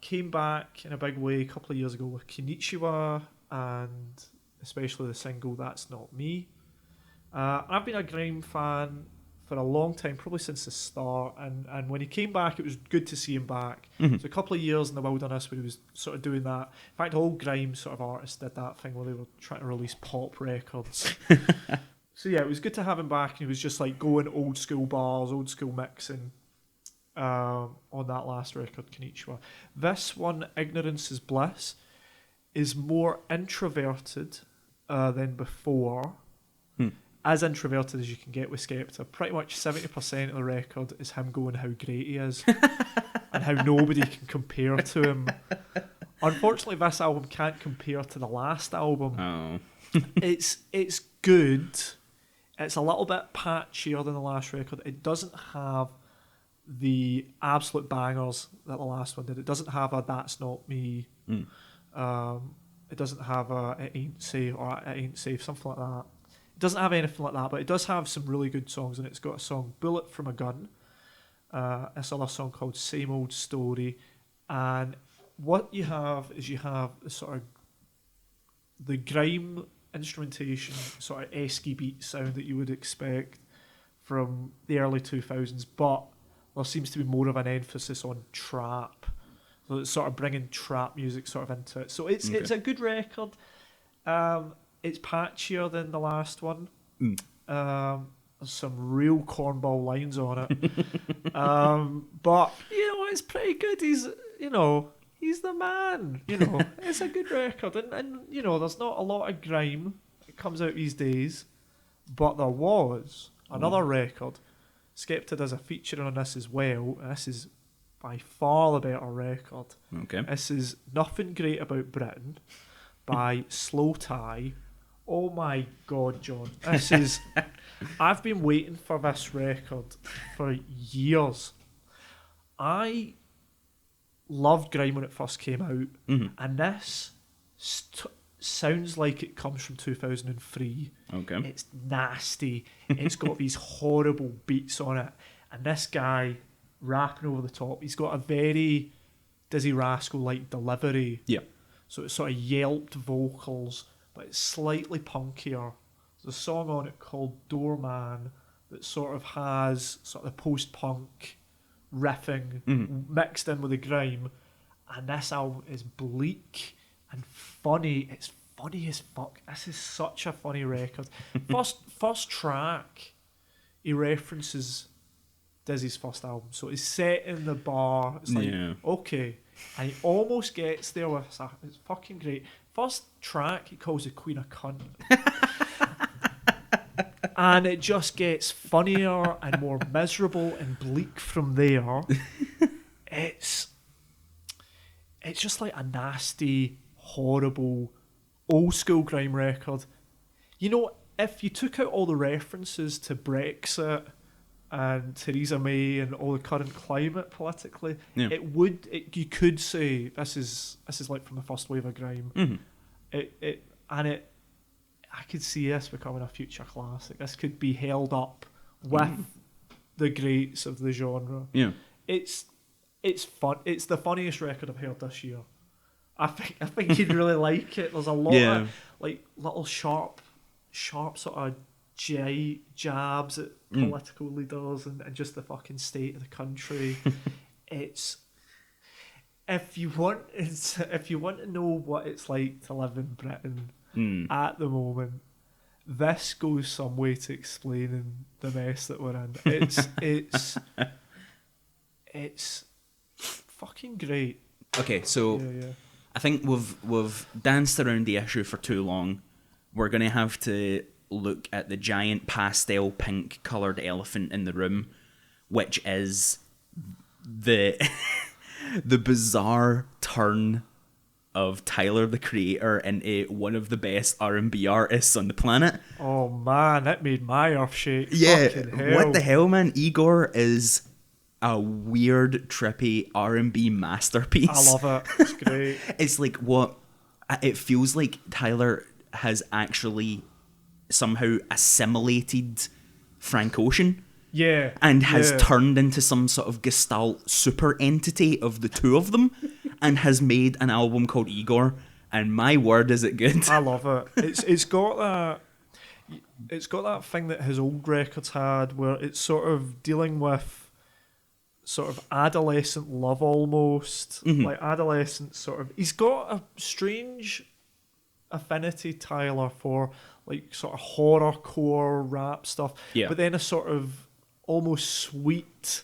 came back in a big way a couple of years ago with Konnichiwa, and especially the single That's Not Me. I've been a grime fan for a long time, probably since the start, and when he came back, it was good to see him back. So a couple of years in the wilderness where he was sort of doing that. In fact, all grime sort of artists did that thing where they were trying to release pop records. So yeah, it was good to have him back, and he was just like going old school bars, old school mixing on that last record, Konnichiwa. This one, Ignorance is Bliss, is more introverted than before. As introverted as you can get with Skepta. Pretty much 70% of the record is him going how great he is and how nobody can compare to him. Unfortunately, this album can't compare to the last album. Oh. It's good. It's a little bit patchier than the last record. It doesn't have the absolute bangers that the last one did. It doesn't have a That's Not Me. It doesn't have a It Ain't Safe or It Ain't Safe, something like that. It doesn't have anything like that, but it does have some really good songs, and it's got a song, Bullet from a Gun, this other song called Same Old Story, and what you have is you have the sort of the grime instrumentation, sort of esky beat sound that you would expect from the early 2000s, but there seems to be more of an emphasis on trap, so it's sort of bringing trap music sort of into it. So it's a good record. It's patchier than the last one. There's some real cornball lines on it. But, it's pretty good. He's the man. It's a good record. And there's not a lot of grime that comes out these days. But there was another record. Skepta does a feature on this as well. And this is by far the better record. Okay. This is Nothing Great About Britain by Slowtie. Oh my God, John. This is... I've been waiting for this record for years. I loved grime when it first came out, and this sounds like it comes from 2003. Okay. It's nasty. It's got these horrible beats on it, and this guy rapping over the top, he's got a very Dizzy Rascal-like delivery. Yeah. So it's sort of yelped vocals, but it's slightly punkier. So a song on it called Doorman that sort of has sort of the post-punk riffing mixed in with the grime, and this album is bleak and funny. It's funny as fuck. This is such a funny record. First track, he references Dizzy's first album, so he's set in the bar. It's like okay, and he almost gets there with it's fucking great. First track, he calls the Queen a cunt. And it just gets funnier and more miserable and bleak from there. It's just like a nasty, horrible, old school grime record. You know, if you took out all the references to Brexit and Theresa May and all the current climate politically, you could say this is like from the first wave of grime. I could see this becoming a future classic. This could be held up with the greats of the genre. Yeah, it's fun. It's the funniest record I've heard this year. I think you'd really like it. There's a lot of like little sharp sort of jabs at political leaders and just the fucking state of the country. It's if you want to know what it's like to live in Britain at the moment, this goes some way to explaining the mess that we're in. It's fucking great. Okay, so I think we've danced around the issue for too long. We're gonna have to look at the giant pastel pink coloured elephant in the room, which is the bizarre turn of Tyler the Creator into one of the best R&B artists on the planet. Oh man, that made my earth shake. Yeah, what the hell, man? Igor is a weird, trippy R&B masterpiece. I love it. It's great. It's like it feels like Tyler has actually somehow assimilated Frank Ocean. Yeah. And has turned into some sort of gestalt super entity of the two of them and has made an album called Igor. And my word, is it good. I love it. It's got that thing that his old records had where it's sort of dealing with sort of adolescent love almost. Like adolescent sort of... He's got a strange affinity, Tyler, for like sort of horrorcore rap stuff. Yeah. But then a sort of almost sweet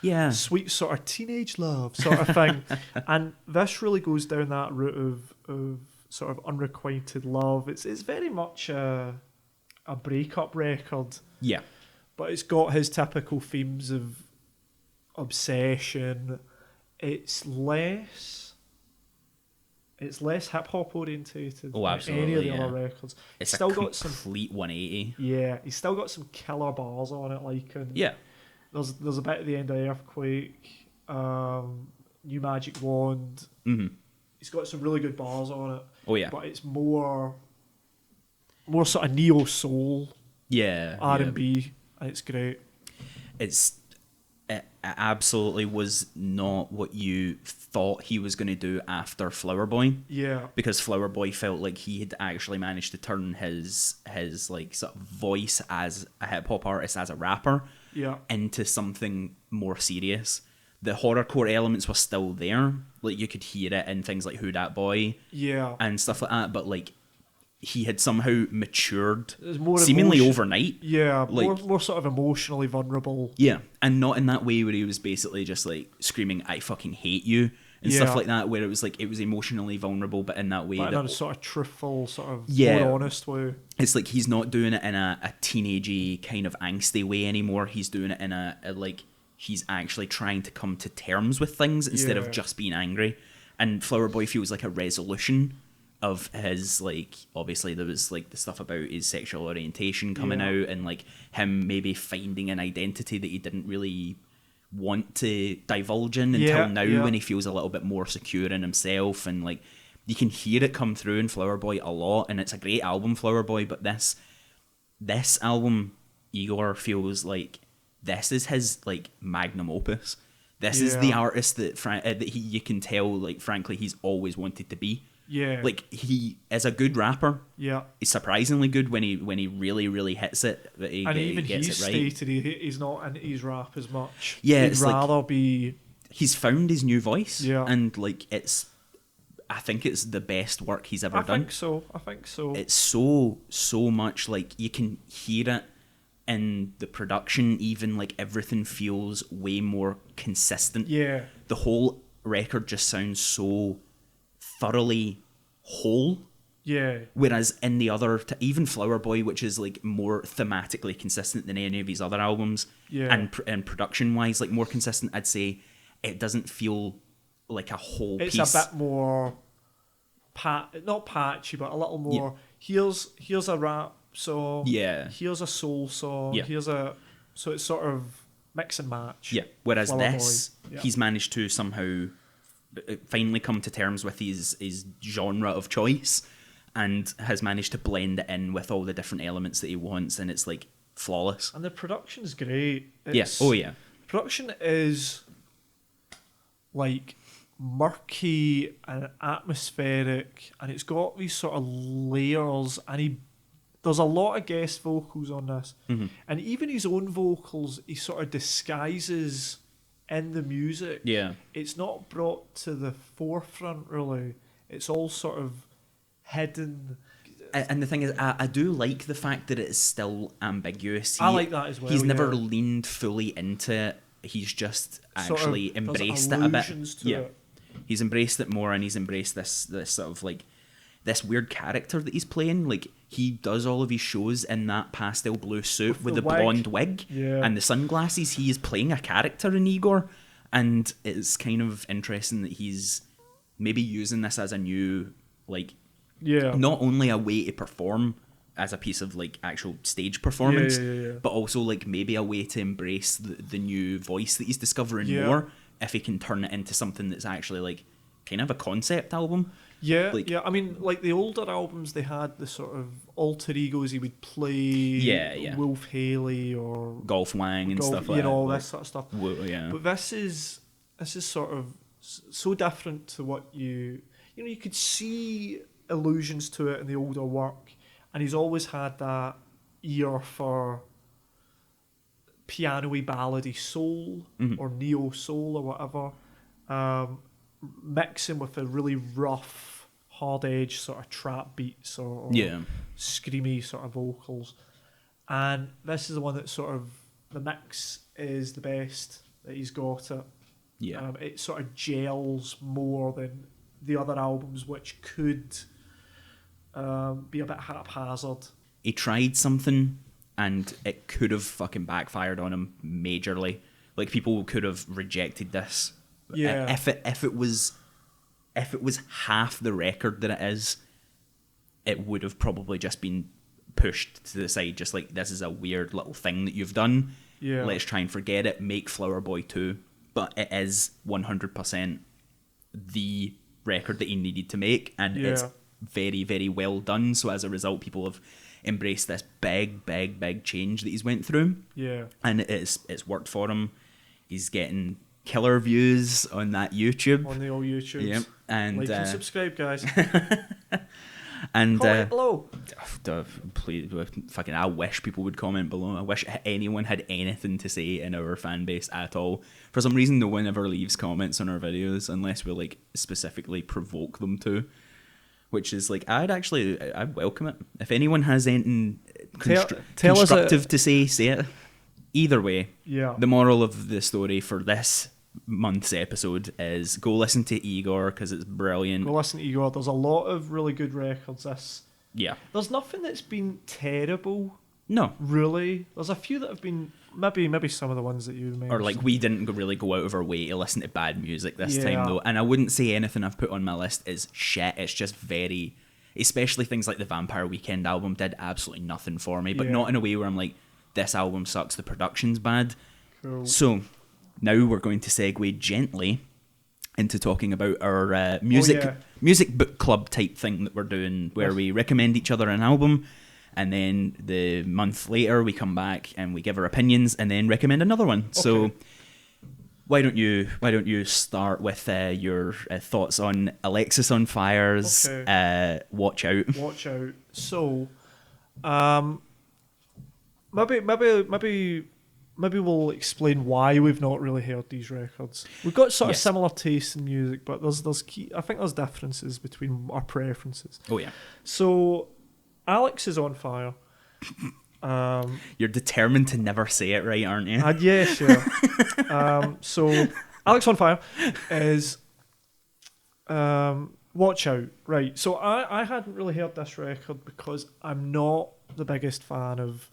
sort of teenage love sort of thing. And this really goes down that route of sort of unrequited love. It's very much a breakup record. Yeah. But it's got his typical themes of obsession. It's less hip hop orientated than any of the other records. It's still got some complete 180. Yeah, he's still got some killer bars on it. Like, there's a bit at the end of Earthquake, New Magic Wand. He's got some really good bars on it. Oh yeah, but it's more sort of neo soul. Yeah, R&B, and it's great. It absolutely was not what you thought he was going to do after Flower Boy. Yeah. Because Flower Boy felt like he had actually managed to turn his like sort of voice as a hip hop artist, as a rapper, into something more serious. The horrorcore elements were still there. Like you could hear it in things like Who Dat Boy. Yeah. And stuff like that, but like he had somehow matured seemingly overnight. Yeah, like, more sort of emotionally vulnerable. Yeah, and not in that way where he was basically just like screaming, I fucking hate you, and stuff like that, where it was like, it was emotionally vulnerable, but in that way. But in a sort of truthful, sort of more honest way. It's like he's not doing it in a teenagey kind of angsty way anymore. He's doing it in a like, he's actually trying to come to terms with things instead of just being angry. And Flower Boy feels like a resolution of his, like, obviously there was like the stuff about his sexual orientation coming out, and like him maybe finding an identity that he didn't really want to divulge in until now, when he feels a little bit more secure in himself, and like you can hear it come through in Flower Boy a lot, and it's a great album, Flower Boy, but this album, Igor, feels like this is his like magnum opus. This is the artist that you can tell, like, frankly, he's always wanted to be. Yeah. Like, he is a good rapper. Yeah. He's surprisingly good when he really, really hits it. But he gets it right. Stated he's not into his rap as much. Yeah, He'd rather be... He's found his new voice. Yeah. And, like, I think it's the best work he's ever done. I think so. It's so much, like, you can hear it in the production, even, like, everything feels way more consistent. Yeah. The whole record just sounds so thoroughly whole. Yeah. Whereas in the other, even Flower Boy, which is, like, more thematically consistent than any of his other albums, and production-wise, like, more consistent, I'd say it doesn't feel like a whole piece. It's a bit more, not patchy, but a little more, here's a rap song, here's a soul song, so it's sort of mix and match. Yeah, whereas this, he's managed to somehow finally come to terms with his genre of choice and has managed to blend it in with all the different elements that he wants, and it's, like, flawless. And the production's great. Production is, like, murky and atmospheric, and it's got these sort of layers, and there's a lot of guest vocals on this, and even his own vocals he sort of disguises in the music. It's not brought to the forefront really, it's all sort of hidden. And the thing is, I do like the fact that it is still ambiguous. I like that as well. He's never leaned fully into it. He's just actually embraced it a bit. He's embraced it more, and he's embraced this sort of, like, this weird character that he's playing. Like, he does all of his shows in that pastel blue suit with the blonde wig and the sunglasses. He is playing a character in Igor, and it's kind of interesting that he's maybe using this as a new, like, not only a way to perform as a piece of, like, actual stage performance, but also, like, maybe a way to embrace the new voice that he's discovering more, if he can turn it into something that's actually, like, kind of a concept album. I mean, like, the older albums, they had the sort of alter egos he would play, Wolf Haley or Golf Wang and stuff like that. You know, this sort of stuff. But this is sort of so different to what you could see allusions to it in the older work, and he's always had that ear for piano-y ballady soul or neo soul or whatever, mixing with a really rough, hard-edged sort of trap beats or screamy sort of vocals. And this is the one that sort of, the mix is the best that he's got it. It sort of gels more than the other albums, which could be a bit haphazard. He tried something and it could have fucking backfired on him majorly. Like, people could have rejected this. If it was half the record that it is, it would have probably just been pushed to the side, just like, this is a weird little thing that you've done. Let's try and forget it, make Flower Boy 2. But it is 100% the record that he needed to make, and it's very, very well done. So as a result, people have embraced this big change that he's went through. And it's worked for him. He's getting killer views on that YouTube. On the old YouTube. And like and subscribe, guys. And comment below. Please, fucking, I wish people would comment below. I wish anyone had anything to say in our fan base at all. For some reason, no one ever leaves comments on our videos unless we, like, specifically provoke them to. Which is, like, I'd welcome it. If anyone has anything constructive to say it. Either way, the moral of the story for this month's episode is go listen to Igor, because it's brilliant. Go listen to Igor. There's a lot of really good records. There's nothing that's been terrible. No, really. There's a few that have been maybe some of the ones that you mentioned. Or, like, we didn't really go out of our way to listen to bad music this time, though. And I wouldn't say anything I've put on my list is shit. It's just very, especially things like the Vampire Weekend album did absolutely nothing for me, but not in a way where I'm like, this album sucks, the production's bad. Cool. So now we're going to segue gently into talking about our music book club type thing that we're doing, where we recommend each other an album, and then the month later we come back and we give our opinions and then recommend another one. Okay. So Why don't you start with your thoughts on Alexis on Fire's Watch Out? Watch Out. So, maybe we'll explain why we've not really heard these records. We've got sort of similar tastes in music, but I think there's differences between our preferences. Oh yeah. So, Alex is on Fire. You're determined to never say it right, aren't you? Yeah, sure. So, Alex on Fire is Watch Out. Right. So, I hadn't really heard this record because I'm not the biggest fan of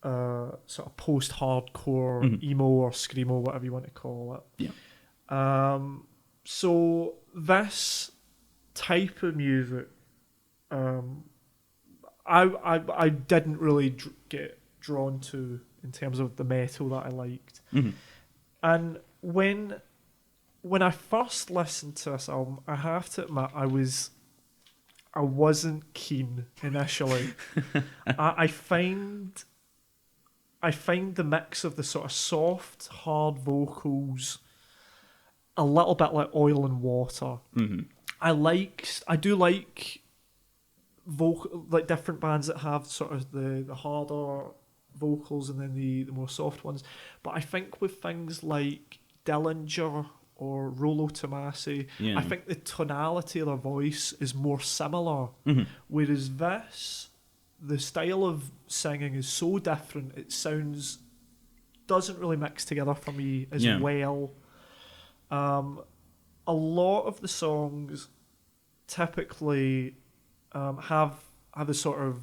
sort of post-hardcore emo or screamo, whatever you want to call it. Yeah. So, this type of music, I didn't really get drawn to in terms of the metal that I liked. And when I first listened to this album, I have to admit I wasn't keen initially. I find the mix of the sort of soft, hard vocals a little bit like Oil and Water. I do like like different bands that have sort of the harder vocals and then the more soft ones, but I think with things like Dillinger or Rollo Tomasi, I think the tonality of their voice is more similar, whereas the style of singing is so different, it doesn't really mix together for me as well. A lot of the songs typically have a sort of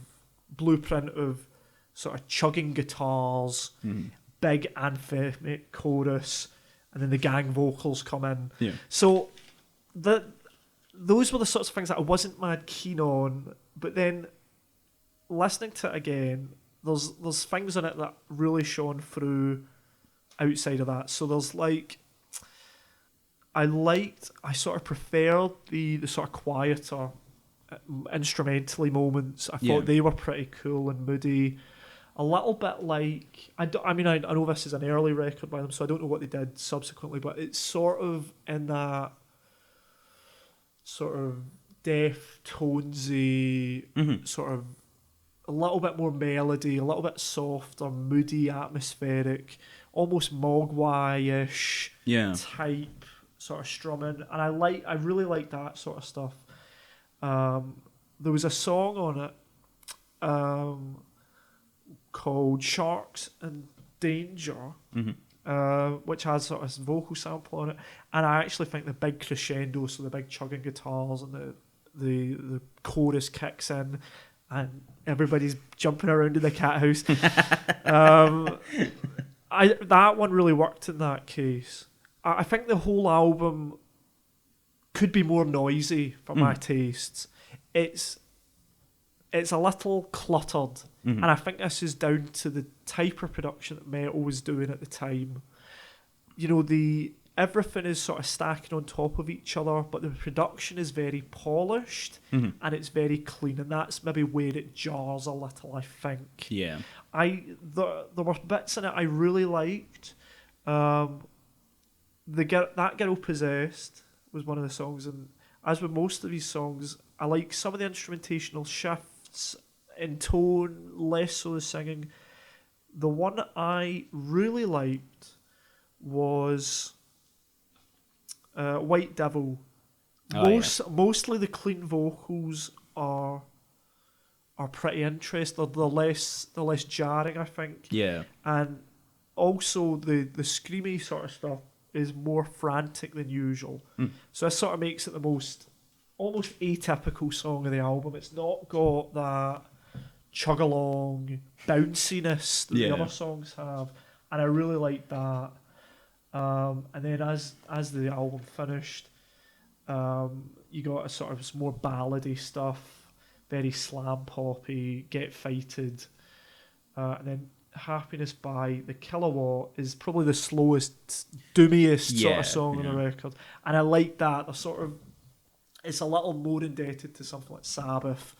blueprint of sort of chugging guitars, big anthemic chorus, and then the gang vocals come in. Yeah. So those were the sorts of things that I wasn't mad keen on, but then listening to it again, there's things in it that really shone through outside of that. So there's like, I sort of preferred the sort of quieter instrumentally moments. I thought they were pretty cool and moody. A little bit like, I know this is an early record by them, so I don't know what they did subsequently, but it's sort of in that sort of Deftonesy, sort of a little bit more melody, a little bit softer, moody, atmospheric, almost Mogwai-ish type sort of strumming, and I really like that sort of stuff. There was a song on it called Sharks and Danger, which has sort of vocal sample on it, and I actually think the big crescendo, so the big chugging guitars and the chorus kicks in and everybody's jumping around in the cat house. That one really worked in that case. I think the whole album could be more noisy for my tastes. It's a little cluttered, and I think this is down to the type of production that metal was doing at the time. You know, everything is sort of stacking on top of each other, but the production is very polished and it's very clean, and that's maybe where it jars a little, I think. Yeah. There were bits in it I really liked. That Girl Possessed was one of the songs, and as with most of these songs, I like some of the instrumentational shifts in tone, less so the singing. The one I really liked was White Devil. Mostly the clean vocals are pretty interesting. They're less jarring, I think. Yeah. And also the screamy sort of stuff is more frantic than usual. So this sort of makes it the most almost atypical song of the album. It's not got that chug-along bounciness that the other songs have, and I really like that. And then as the album finished, you got a sort of more ballady stuff, very slam poppy, Get Fighted, and then Happiness by the Kilowatt is probably the slowest, doomiest sort of song on the record, and I like that. It's a little more indebted to something like Sabbath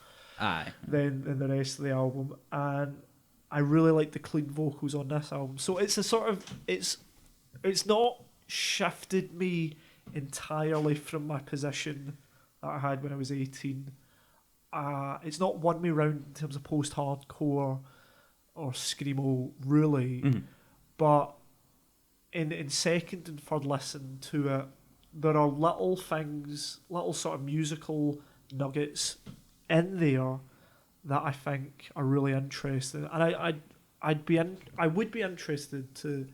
than the rest of the album, and I really like the clean vocals on this album. So it's a sort of it's not shifted me entirely from my position that I had when I was 18. It's not won me round in terms of post-hardcore or screamo, really, but in second and third listen to it, there are little things, little sort of musical nuggets in there that I think are really interesting, and I would be interested to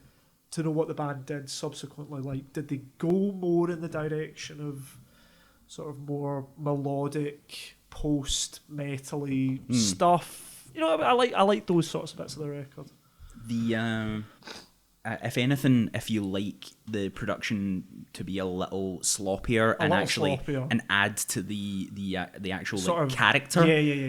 know what the band did subsequently. Like, did they go more in the direction of sort of more melodic, post-metal-y stuff? You know, I like those sorts of bits of the record. The if anything, if you like the production to be a little sloppier and add to the actual sort of character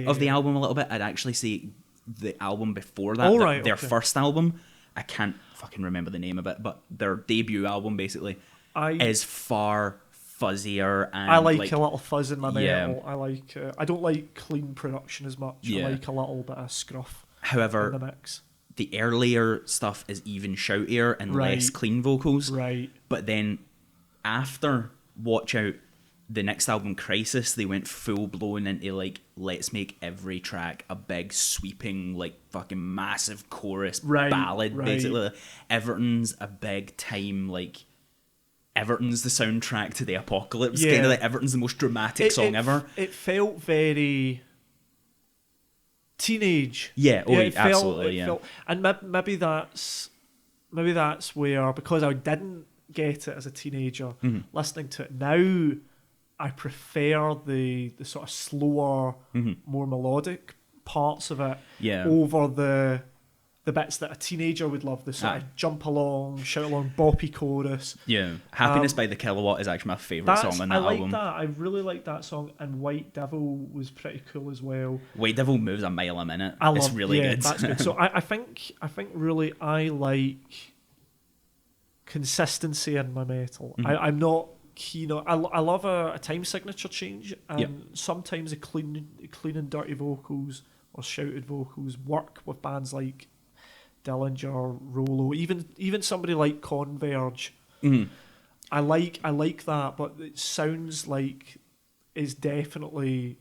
of the album a little bit, I'd actually say the album before that, their first album, I can't fucking remember the name of it, but their debut album basically is far fuzzier, and I like a little fuzz in my metal. I don't like clean production as much. I like a little bit of scruff. However, in the mix. The earlier stuff is even shoutier and less clean vocals. Right. But then after Watch Out, the next album, Crisis, they went full blown into like, let's make every track a big sweeping, like fucking massive chorus ballad, basically. Everton's a big time, like Everton's the soundtrack to the apocalypse. Kind of like Everton's the most dramatic song ever. It felt very teenage. Absolutely. And maybe that's where, because I didn't get it as a teenager, listening to it now, I prefer the sort of slower, more melodic parts of it over the bits that a teenager would love, the sort of jump along, shout along, boppy chorus. Happiness by the Kilowatt is actually my favourite song on that album. I really like that song, and White Devil was pretty cool as well. White Devil moves a mile a minute. It's really good. That's good. So I think really I like consistency in my metal. I'm not keen on, I love a time signature change, and sometimes the clean and dirty vocals or shouted vocals work with bands like Dillinger, Rollo, even somebody like Converge. I like that, but it sounds like it's definitely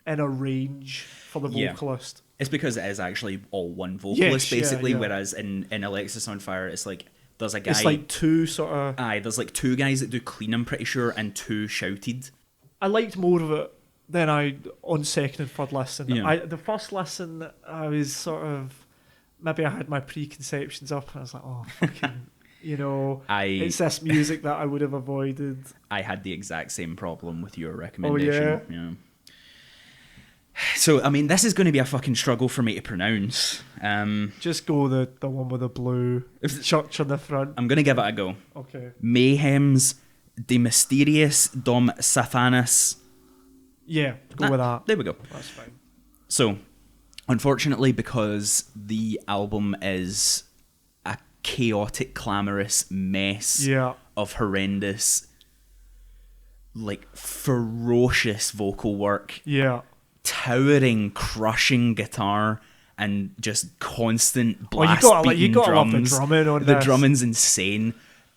in a range for the vocalist. It's because it is actually all one vocalist, basically, whereas in Alexis on Fire, it's like there's a guy. It's like two sort of. There's like two guys that do clean, I'm pretty sure, and two shouted. I liked more of it than on second and third listen. The first listen, I was sort of. Maybe I had my preconceptions up, and I was like, oh, fucking, it's this music that I would have avoided. I had the exact same problem with your recommendation. Oh, yeah. So, I mean, this is going to be a fucking struggle for me to pronounce. Just go the one with the blue church on the front. I'm going to give it a go. Okay. Mayhem's De Mysterious Dom Sathanas. Yeah, go with that. There we go. That's fine. So, unfortunately, because the album is a chaotic, clamorous mess of horrendous, like, ferocious vocal work, towering, crushing guitar, and just constant blast beating drums. Love the drumming on the this. drumming's insane.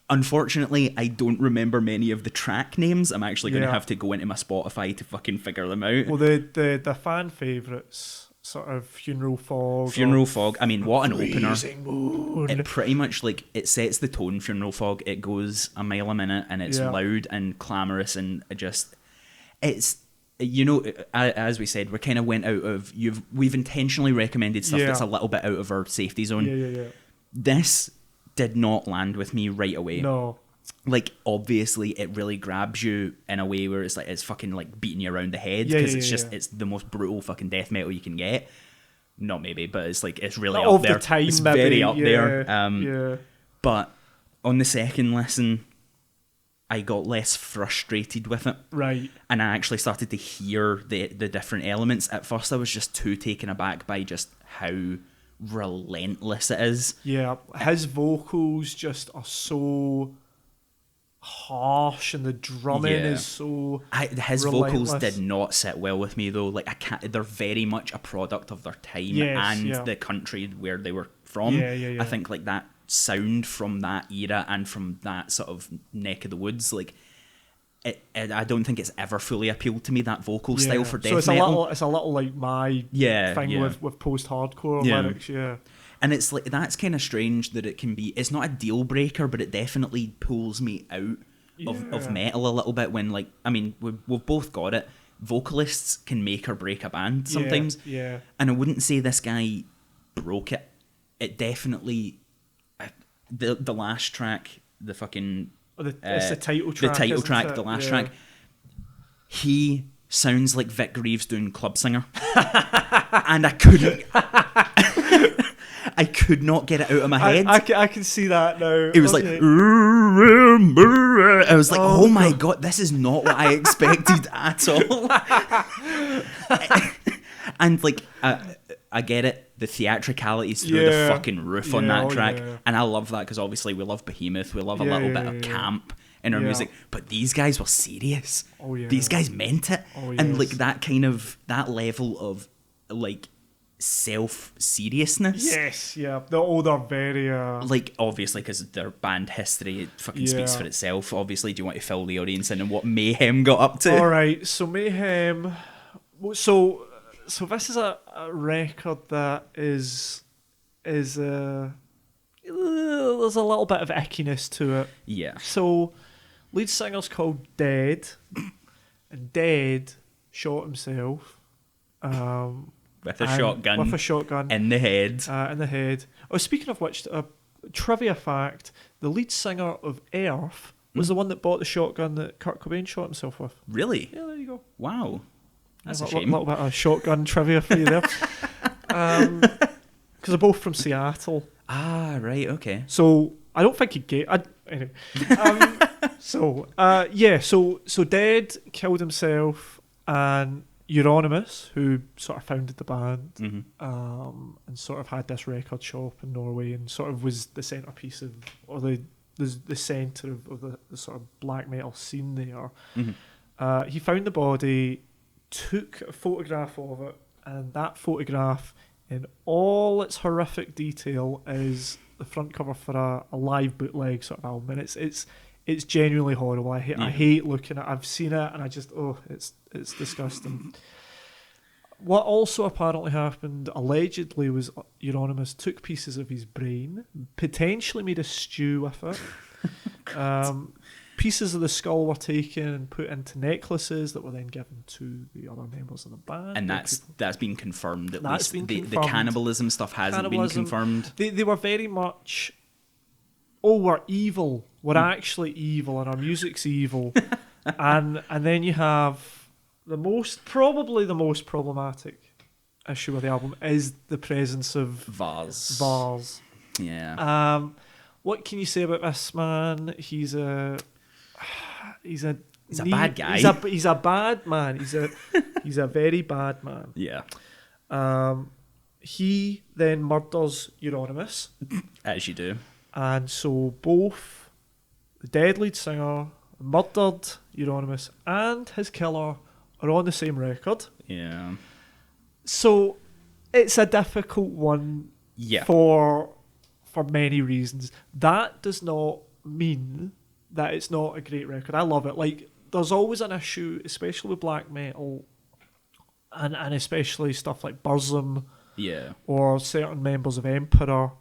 Unfortunately, I don't remember many of the track names. I'm actually going to have to go into my Spotify to fucking figure them out. Well, the fan favourites, sort of Funeral Fog. I mean, what an opener. Moon. It pretty much, like, it sets the tone, Funeral Fog. It goes a mile a minute, and it's loud and clamorous, and it's, as we said, we kind of went out of, we've intentionally recommended stuff that's a little bit out of our safety zone. Yeah. This did not land with me right away. No. Like, obviously, it really grabs you in a way where it's like, it's fucking like beating you around the head, because it's the most brutal fucking death metal you can get. Not maybe, but it's like, it's really up there. It's very up there. But on the second listen, I got less frustrated with it. Right. And I actually started to hear the different elements. At first, I was just too taken aback by just how relentless it is. Yeah, his vocals just are so harsh, and the drumming is so his vocals did not sit well with me, though. Like, they're very much a product of their time and the country where they were from. I think like that sound from that era and from that sort of neck of the woods, like I don't think it's ever fully appealed to me, that vocal style for death metal. It's a little like my thing with post-hardcore lyrics, And it's like, that's kind of strange that it can be, it's not a deal breaker, but it definitely pulls me out of metal a little bit when, like, I mean, we've both got it. Vocalists can make or break a band sometimes. Yeah. And I wouldn't say this guy broke it. It definitely, the last track, the fucking... it's the title track. The title track, the last track. He sounds like Vic Reeves doing Club Singer. And I couldn't... I could not get it out of my head. I can see that now. It was like... I was like, oh my God, this is not what I expected at all. And like... I get it. The theatricality is through the fucking roof on that track. Yeah. And I love that because obviously we love Behemoth. We love a little bit of camp in our music. But these guys were serious. Oh, yeah. These guys meant it. Oh, and like that level of like self-seriousness. Yes, yeah. They're very... Like, obviously, because their band history fucking speaks for itself. Obviously, do you want to fill the audience in and what Mayhem got up to? All right, so Mayhem... So this is a record that is there's a little bit of ickiness to it. Yeah. So lead singer's called Dead, and Dead shot himself with a shotgun in the head. Oh, speaking of which, a trivia fact: the lead singer of Earth was the one that bought the shotgun that Kurt Cobain shot himself with. Really? Yeah, there you go. Wow. That's a shame. A little bit of shotgun trivia for you there. Because they're both from Seattle. Ah, right, okay. So I don't think he'd get... Anyway. So Dead killed himself, and Euronymous, who sort of founded the band, and sort of had this record shop in Norway and sort of was the centrepiece of, or the centre of the sort of black metal scene there. He found the body, took a photograph of it, and that photograph in all its horrific detail is the front cover for a live bootleg sort of album, and it's genuinely horrible. I hate looking at it. I've seen it and I just it's disgusting. What also apparently happened allegedly was Euronymous took pieces of his brain, potentially made a stew with it. Pieces of the skull were taken and put into necklaces that were then given to the other members of the band. And that's been confirmed, at least. The cannibalism stuff hasn't been confirmed. They were very much, we're evil. We're actually evil, and our music's evil. and then you have probably the most problematic issue of the album is the presence of Vars. Yeah. What can you say about this man? He's a bad guy. He's a bad man. He's a very bad man. Yeah. He then murders Euronymous. As you do. And so both the dead lead singer, murdered Euronymous, and his killer are on the same record. Yeah. So it's a difficult one. Yeah. For many reasons. That does not mean that it's not a great record. I love it. Like, there's always an issue, especially with black metal, and especially stuff like Burzum, or certain members of Emperor.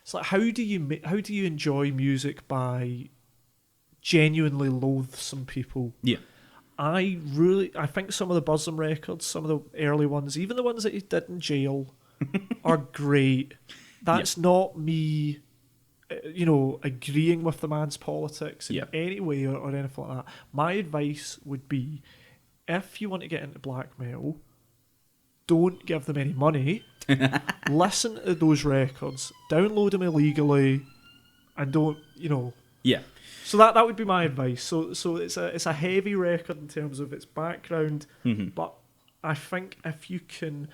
It's like, how do you enjoy music by genuinely loathsome people? Yeah. I think some of the Burzum records, some of the early ones, even the ones that he did in jail, are great. That's not me, agreeing with the man's politics in any way or anything like that. My advice would be, if you want to get into black metal, don't give them any money. Listen to those records, download them illegally, and don't, Yeah. So that would be my advice. So it's a heavy record in terms of its background, but I think if you can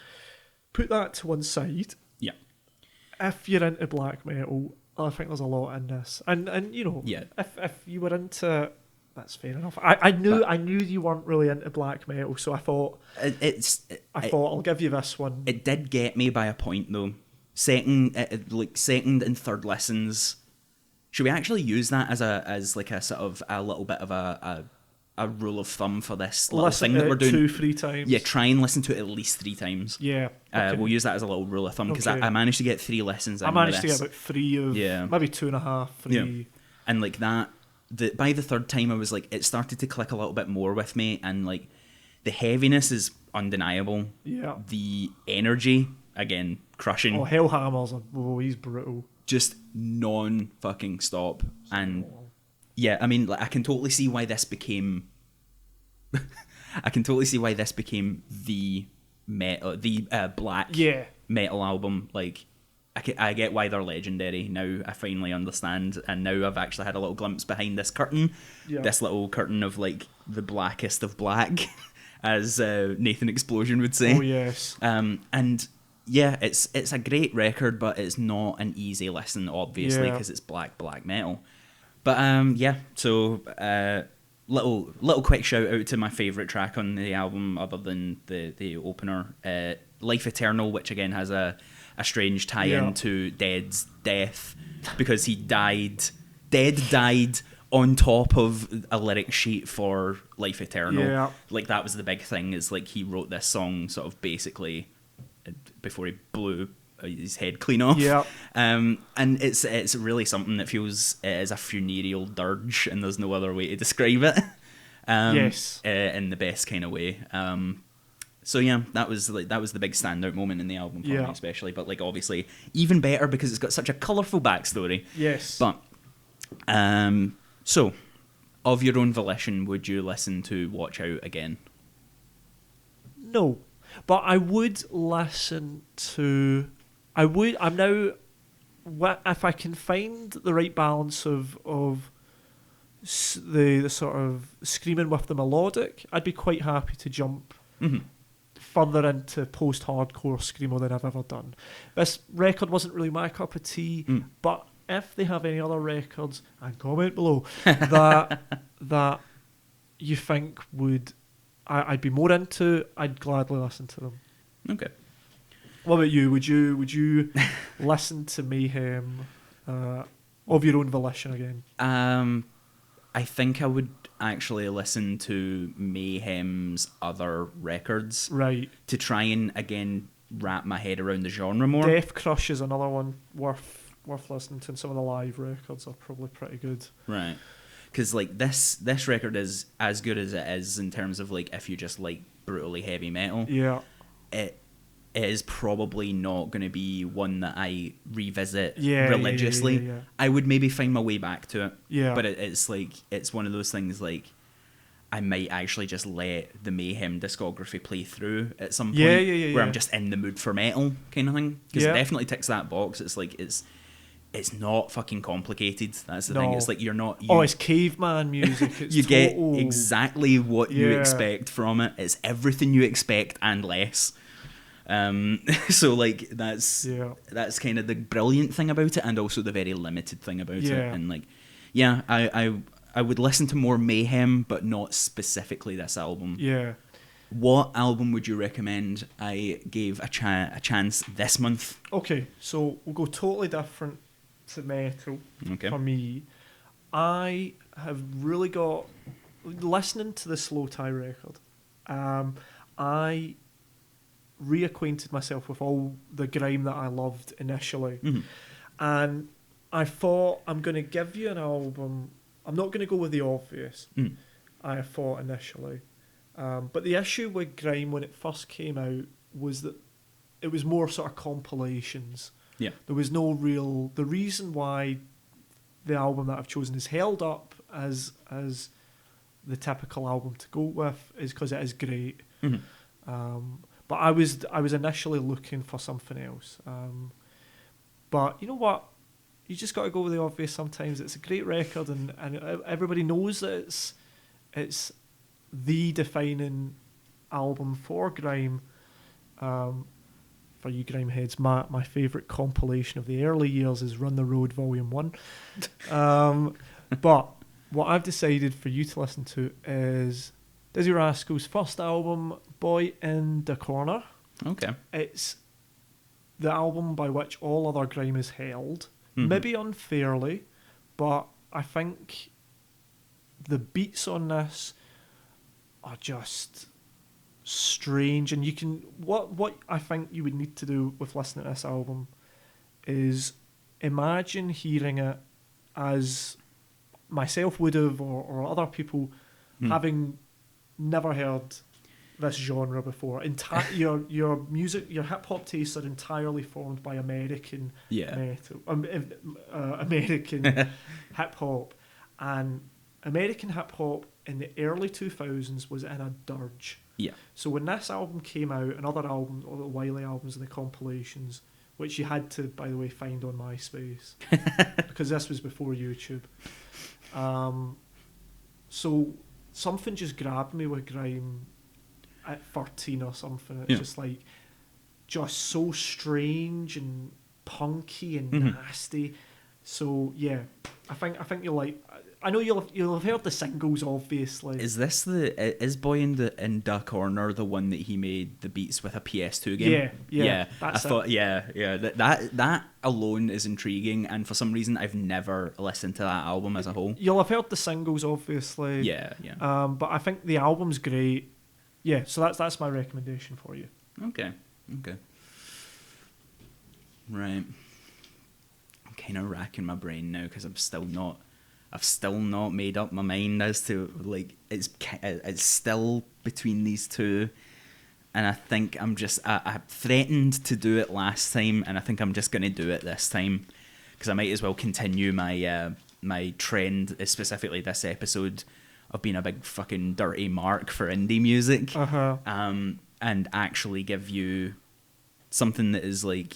put that to one side, if you're into black metal, I think there's a lot in this. And if you were into, that's fair enough. I knew you weren't really into black metal, so I thought I'll give you this one. It did get me by a point though. second and third listens. Should we actually use that as like a sort of a little bit of a rule of thumb for this little thing that we're doing? 2-3 times. Yeah, try and listen to it at least 3 times. Yeah. Okay. We'll use that as a little rule of thumb because I managed to get 3 lessons in. I managed to get about 3 of maybe 2.5, 3. Yeah. And like that, by the third time I was like, it started to click a little bit more with me, and like the heaviness is undeniable. Yeah. The energy, again, crushing. Oh, Hellhammer's he's brutal. Just non-fucking stop. And yeah, I mean, like, I can totally see why this became the black metal album. Like, I get why they're legendary now. I finally understand, and now I've actually had a little glimpse behind this curtain. This little curtain of like the blackest of black, as Nathan Explosion would say. Oh yes. And yeah, it's a great record, but it's not an easy listen, obviously, because it's black metal. But so little quick shout out to my favourite track on the album, other than the opener, Life Eternal, which again has a strange tie-in to Dead's death, because he died on top of a lyric sheet for Life Eternal. Yeah. Like, that was the big thing, is like he wrote this song sort of basically before he blew his head clean off. Yeah. And it's really something that feels as a funereal dirge, and there's no other way to describe it. Yes. In the best kind of way. So yeah, that was the big standout moment in the album for me, especially. But like, obviously even better because it's got such a colourful backstory. Yes. But so of your own volition, would you listen to Watch Out again? No, but I would listen to. I'm now. If I can find the right balance of the sort of screaming with the melodic, I'd be quite happy to jump further into post-hardcore screamo than I've ever done. This record wasn't really my cup of tea, but if they have any other records, and comment below, that you think I'd be more into, I'd gladly listen to them. Okay. What about you? Would you listen to Mayhem of your own volition again? I think I would actually listen to Mayhem's other records, right, to try and again wrap my head around the genre more. Death Crush is another one worth listening to, and some of the live records are probably pretty good. Right, because like this record is as good as it is in terms of like, if you just like brutally heavy metal. Yeah, it is probably not going to be one that I revisit religiously. Yeah. I would maybe find my way back to it. Yeah. But it's like, it's one of those things like, I might actually just let the Mayhem discography play through at some point, where I'm just in the mood for metal kind of thing. Because it definitely ticks that box. It's like, it's not fucking complicated. That's the thing. It's like, you're not... it's caveman music. It's you get exactly what you expect from it. It's everything you expect and less. So like, that's kind of the brilliant thing about it, and also the very limited thing about it. And like, I would listen to more Mayhem, but not specifically this album. Yeah. What album would you recommend I gave a chance this month? Okay, so we'll go totally different to metal. For me, I have really got, listening to the Slowtie record, I reacquainted myself with all the grime that I loved initially, and I thought, I'm going to give you an album. I'm not going to go with the obvious. I thought initially, but the issue with grime when it first came out was that it was more sort of compilations. Yeah, there was no real. The reason why the album that I've chosen is held up as the typical album to go with is because it is great. But I was initially looking for something else. But you know what? You just got to go with the obvious sometimes. It's a great record, and everybody knows that it's the defining album for grime. For you grime heads, my favourite compilation of the early years is Run the Road Volume 1. But what I've decided for you to listen to is Dizzy Rascal's first album, Boy in the Corner. Okay. It's the album by which all other grime is held. Mm-hmm. Maybe unfairly, but I think the beats on this are just strange. And you can what I think you would need to do with listening to this album is imagine hearing it as myself would have, or other people having never heard this genre before. Your music, your hip hop tastes are entirely formed by American metal, American hip hop, and American hip hop in the early 2000s was in a dirge. Yeah. So when this album came out, and other albums, all the Wiley albums and the compilations, which you had to, by the way, find on MySpace, because this was before YouTube. So something just grabbed me with grime at 13 or something. It's just like, just so strange and punky and nasty. So yeah, I think you'll like. I know you'll have heard the singles, obviously. Is this is Boy in Da Corner the one that he made the beats with a PS2 game? Yeah. I thought, that alone is intriguing, and for some reason I've never listened to that album as a whole. You'll have heard the singles, obviously. Yeah. But I think the album's great. Yeah, so that's my recommendation for you. Okay. Right. I'm kind of racking my brain now because I've still not made up my mind as to, like, it's still between these two, and I think I threatened to do it last time, and I think I'm just going to do it this time, because I might as well continue my trend, specifically this episode, of being a big fucking dirty mark for indie music, and actually give you something that is like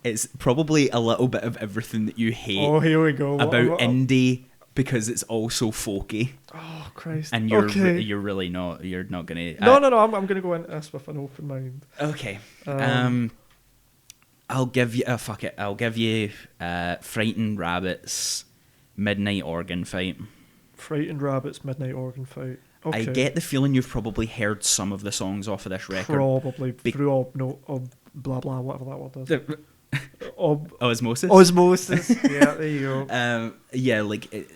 it's probably a little bit of everything that you hate. Oh, here we go. About indie, because it's also folky. Oh Christ! And you're really not. You're not gonna. No. I'm gonna go into this with an open mind. Okay. I'll give you. Fuck it. I'll give you. Frightened Rabbits, Midnight Organ Fight. Frightened Rabbits, Midnight Organ Fight. Okay. I get the feeling you've probably heard some of the songs off of this record. Probably through blah blah, whatever that word is. Osmosis. Yeah, there you go.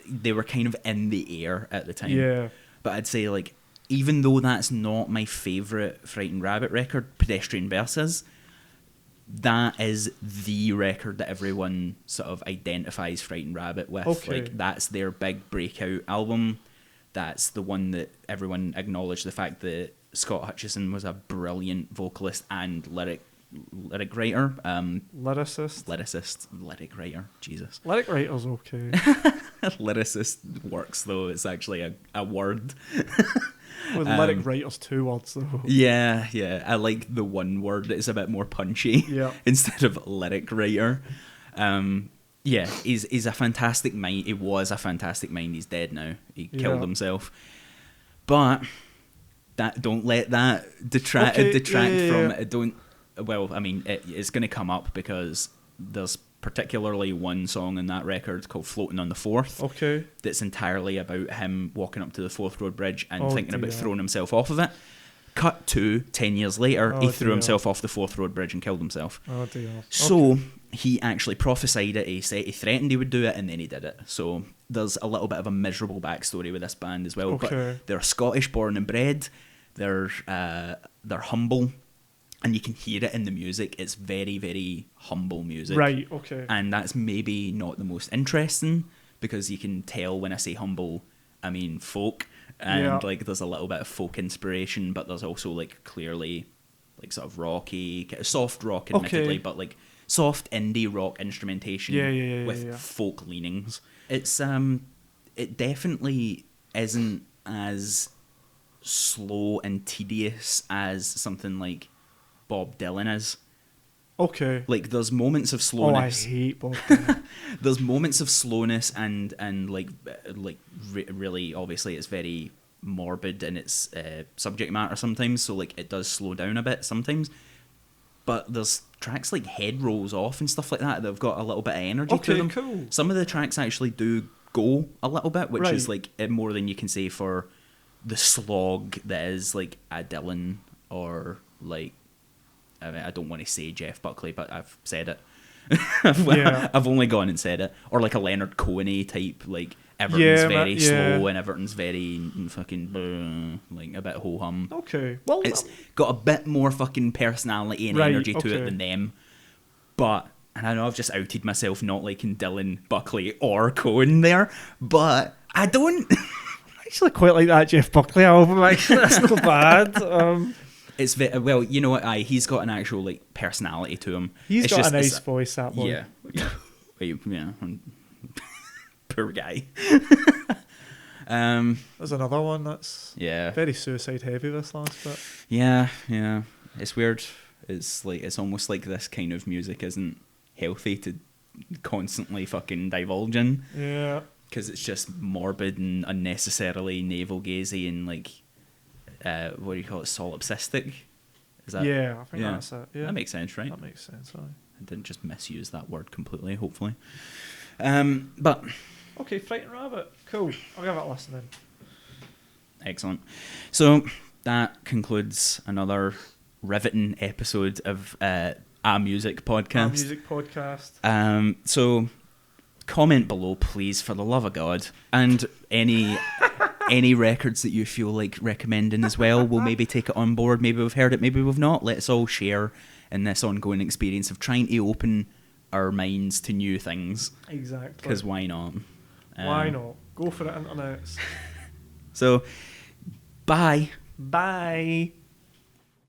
They were kind of in the air at the time. Yeah. But I'd say, like, even though that's not my favourite Frightened Rabbit record, Pedestrian Verses, that is the record that everyone sort of identifies Frightened Rabbit with. Okay. Like, that's their big breakout album. That's the one that everyone acknowledged the fact that Scott Hutchison was a brilliant vocalist and lyric writer. Lyric writer. Jesus. Lyric writer's okay. Lyricist works, though. It's actually a word. With lyric writer's 2 words, though. Yeah. I like the one word. It's a bit more punchy. Yeah. Instead of lyric writer. He's a fantastic mind. He was a fantastic mind. He's dead now. He killed himself. But don't let that detract from it. Don't. Well, I mean, it's going to come up because there's particularly one song in that record called "Floating on the Fourth." Okay. That's entirely about him walking up to the Forth Road Bridge and thinking about throwing himself off of it. Cut to 10 years later, he threw himself off the Forth Road Bridge and killed himself. Oh dear. So he actually prophesied it. He threatened he would do it, and then he did it. So there's a little bit of a miserable backstory with this band as well. Okay. But they're Scottish born and bred. They're humble, and you can hear it in the music. It's very, very humble music. Right. Okay. And that's maybe not the most interesting, because you can tell when I say humble, I mean folk. And like there's a little bit of folk inspiration, but there's also like clearly like sort of rocky, soft rock admittedly, but like soft indie rock instrumentation with folk leanings. It's it definitely isn't as slow and tedious as something like Bob Dylan is. Okay. Like there's moments of slowness. Oh, I hate Bob Dylan. There's moments of slowness and really obviously it's very morbid in its subject matter sometimes, so like it does slow down a bit sometimes. But there's tracks like Head Rolls Off and stuff like that have got a little bit of energy to them. Cool. Some of the tracks actually do go a little bit, which is like more than you can say for the slog that is like a Dylan or like I don't want to say Jeff Buckley, but I've said it. I've only gone and said it. Or like a Leonard Cohen type, like everything's very slow and everything's very fucking like a bit ho-hum. Okay. Well, it's got a bit more fucking personality and energy to it than them. But, and I know I've just outed myself not liking Dylan, Buckley or Cohen there, but I don't... actually quite like that Jeff Buckley album. Actually, that's not bad. It's well, you know what? He's got an actual like personality to him. He's got a nice voice, that boy. Yeah. Poor guy. There's another one that's very suicide heavy. This last bit. Yeah. It's weird. It's like it's almost like this kind of music isn't healthy to constantly fucking divulge in. Yeah. Because it's just morbid and unnecessarily navel-gazy and like, what do you call it, solipsistic? Is that? Yeah, I think that's it. Yeah. That makes sense, right? That makes sense, I didn't just misuse that word completely, hopefully. But... Okay, Frightened Rabbit. Cool. I'll give it a listen then. Excellent. So, that concludes another riveting episode of A Music Podcast. A Music Podcast. So... comment below, please, for the love of God, and any records that you feel like recommending as well. We'll maybe take it on board. Maybe we've heard it, maybe we've not. Let's all share in this ongoing experience of trying to open our minds to new things. Exactly. Because why not? Why not? Go for it, internet. So, bye. Bye.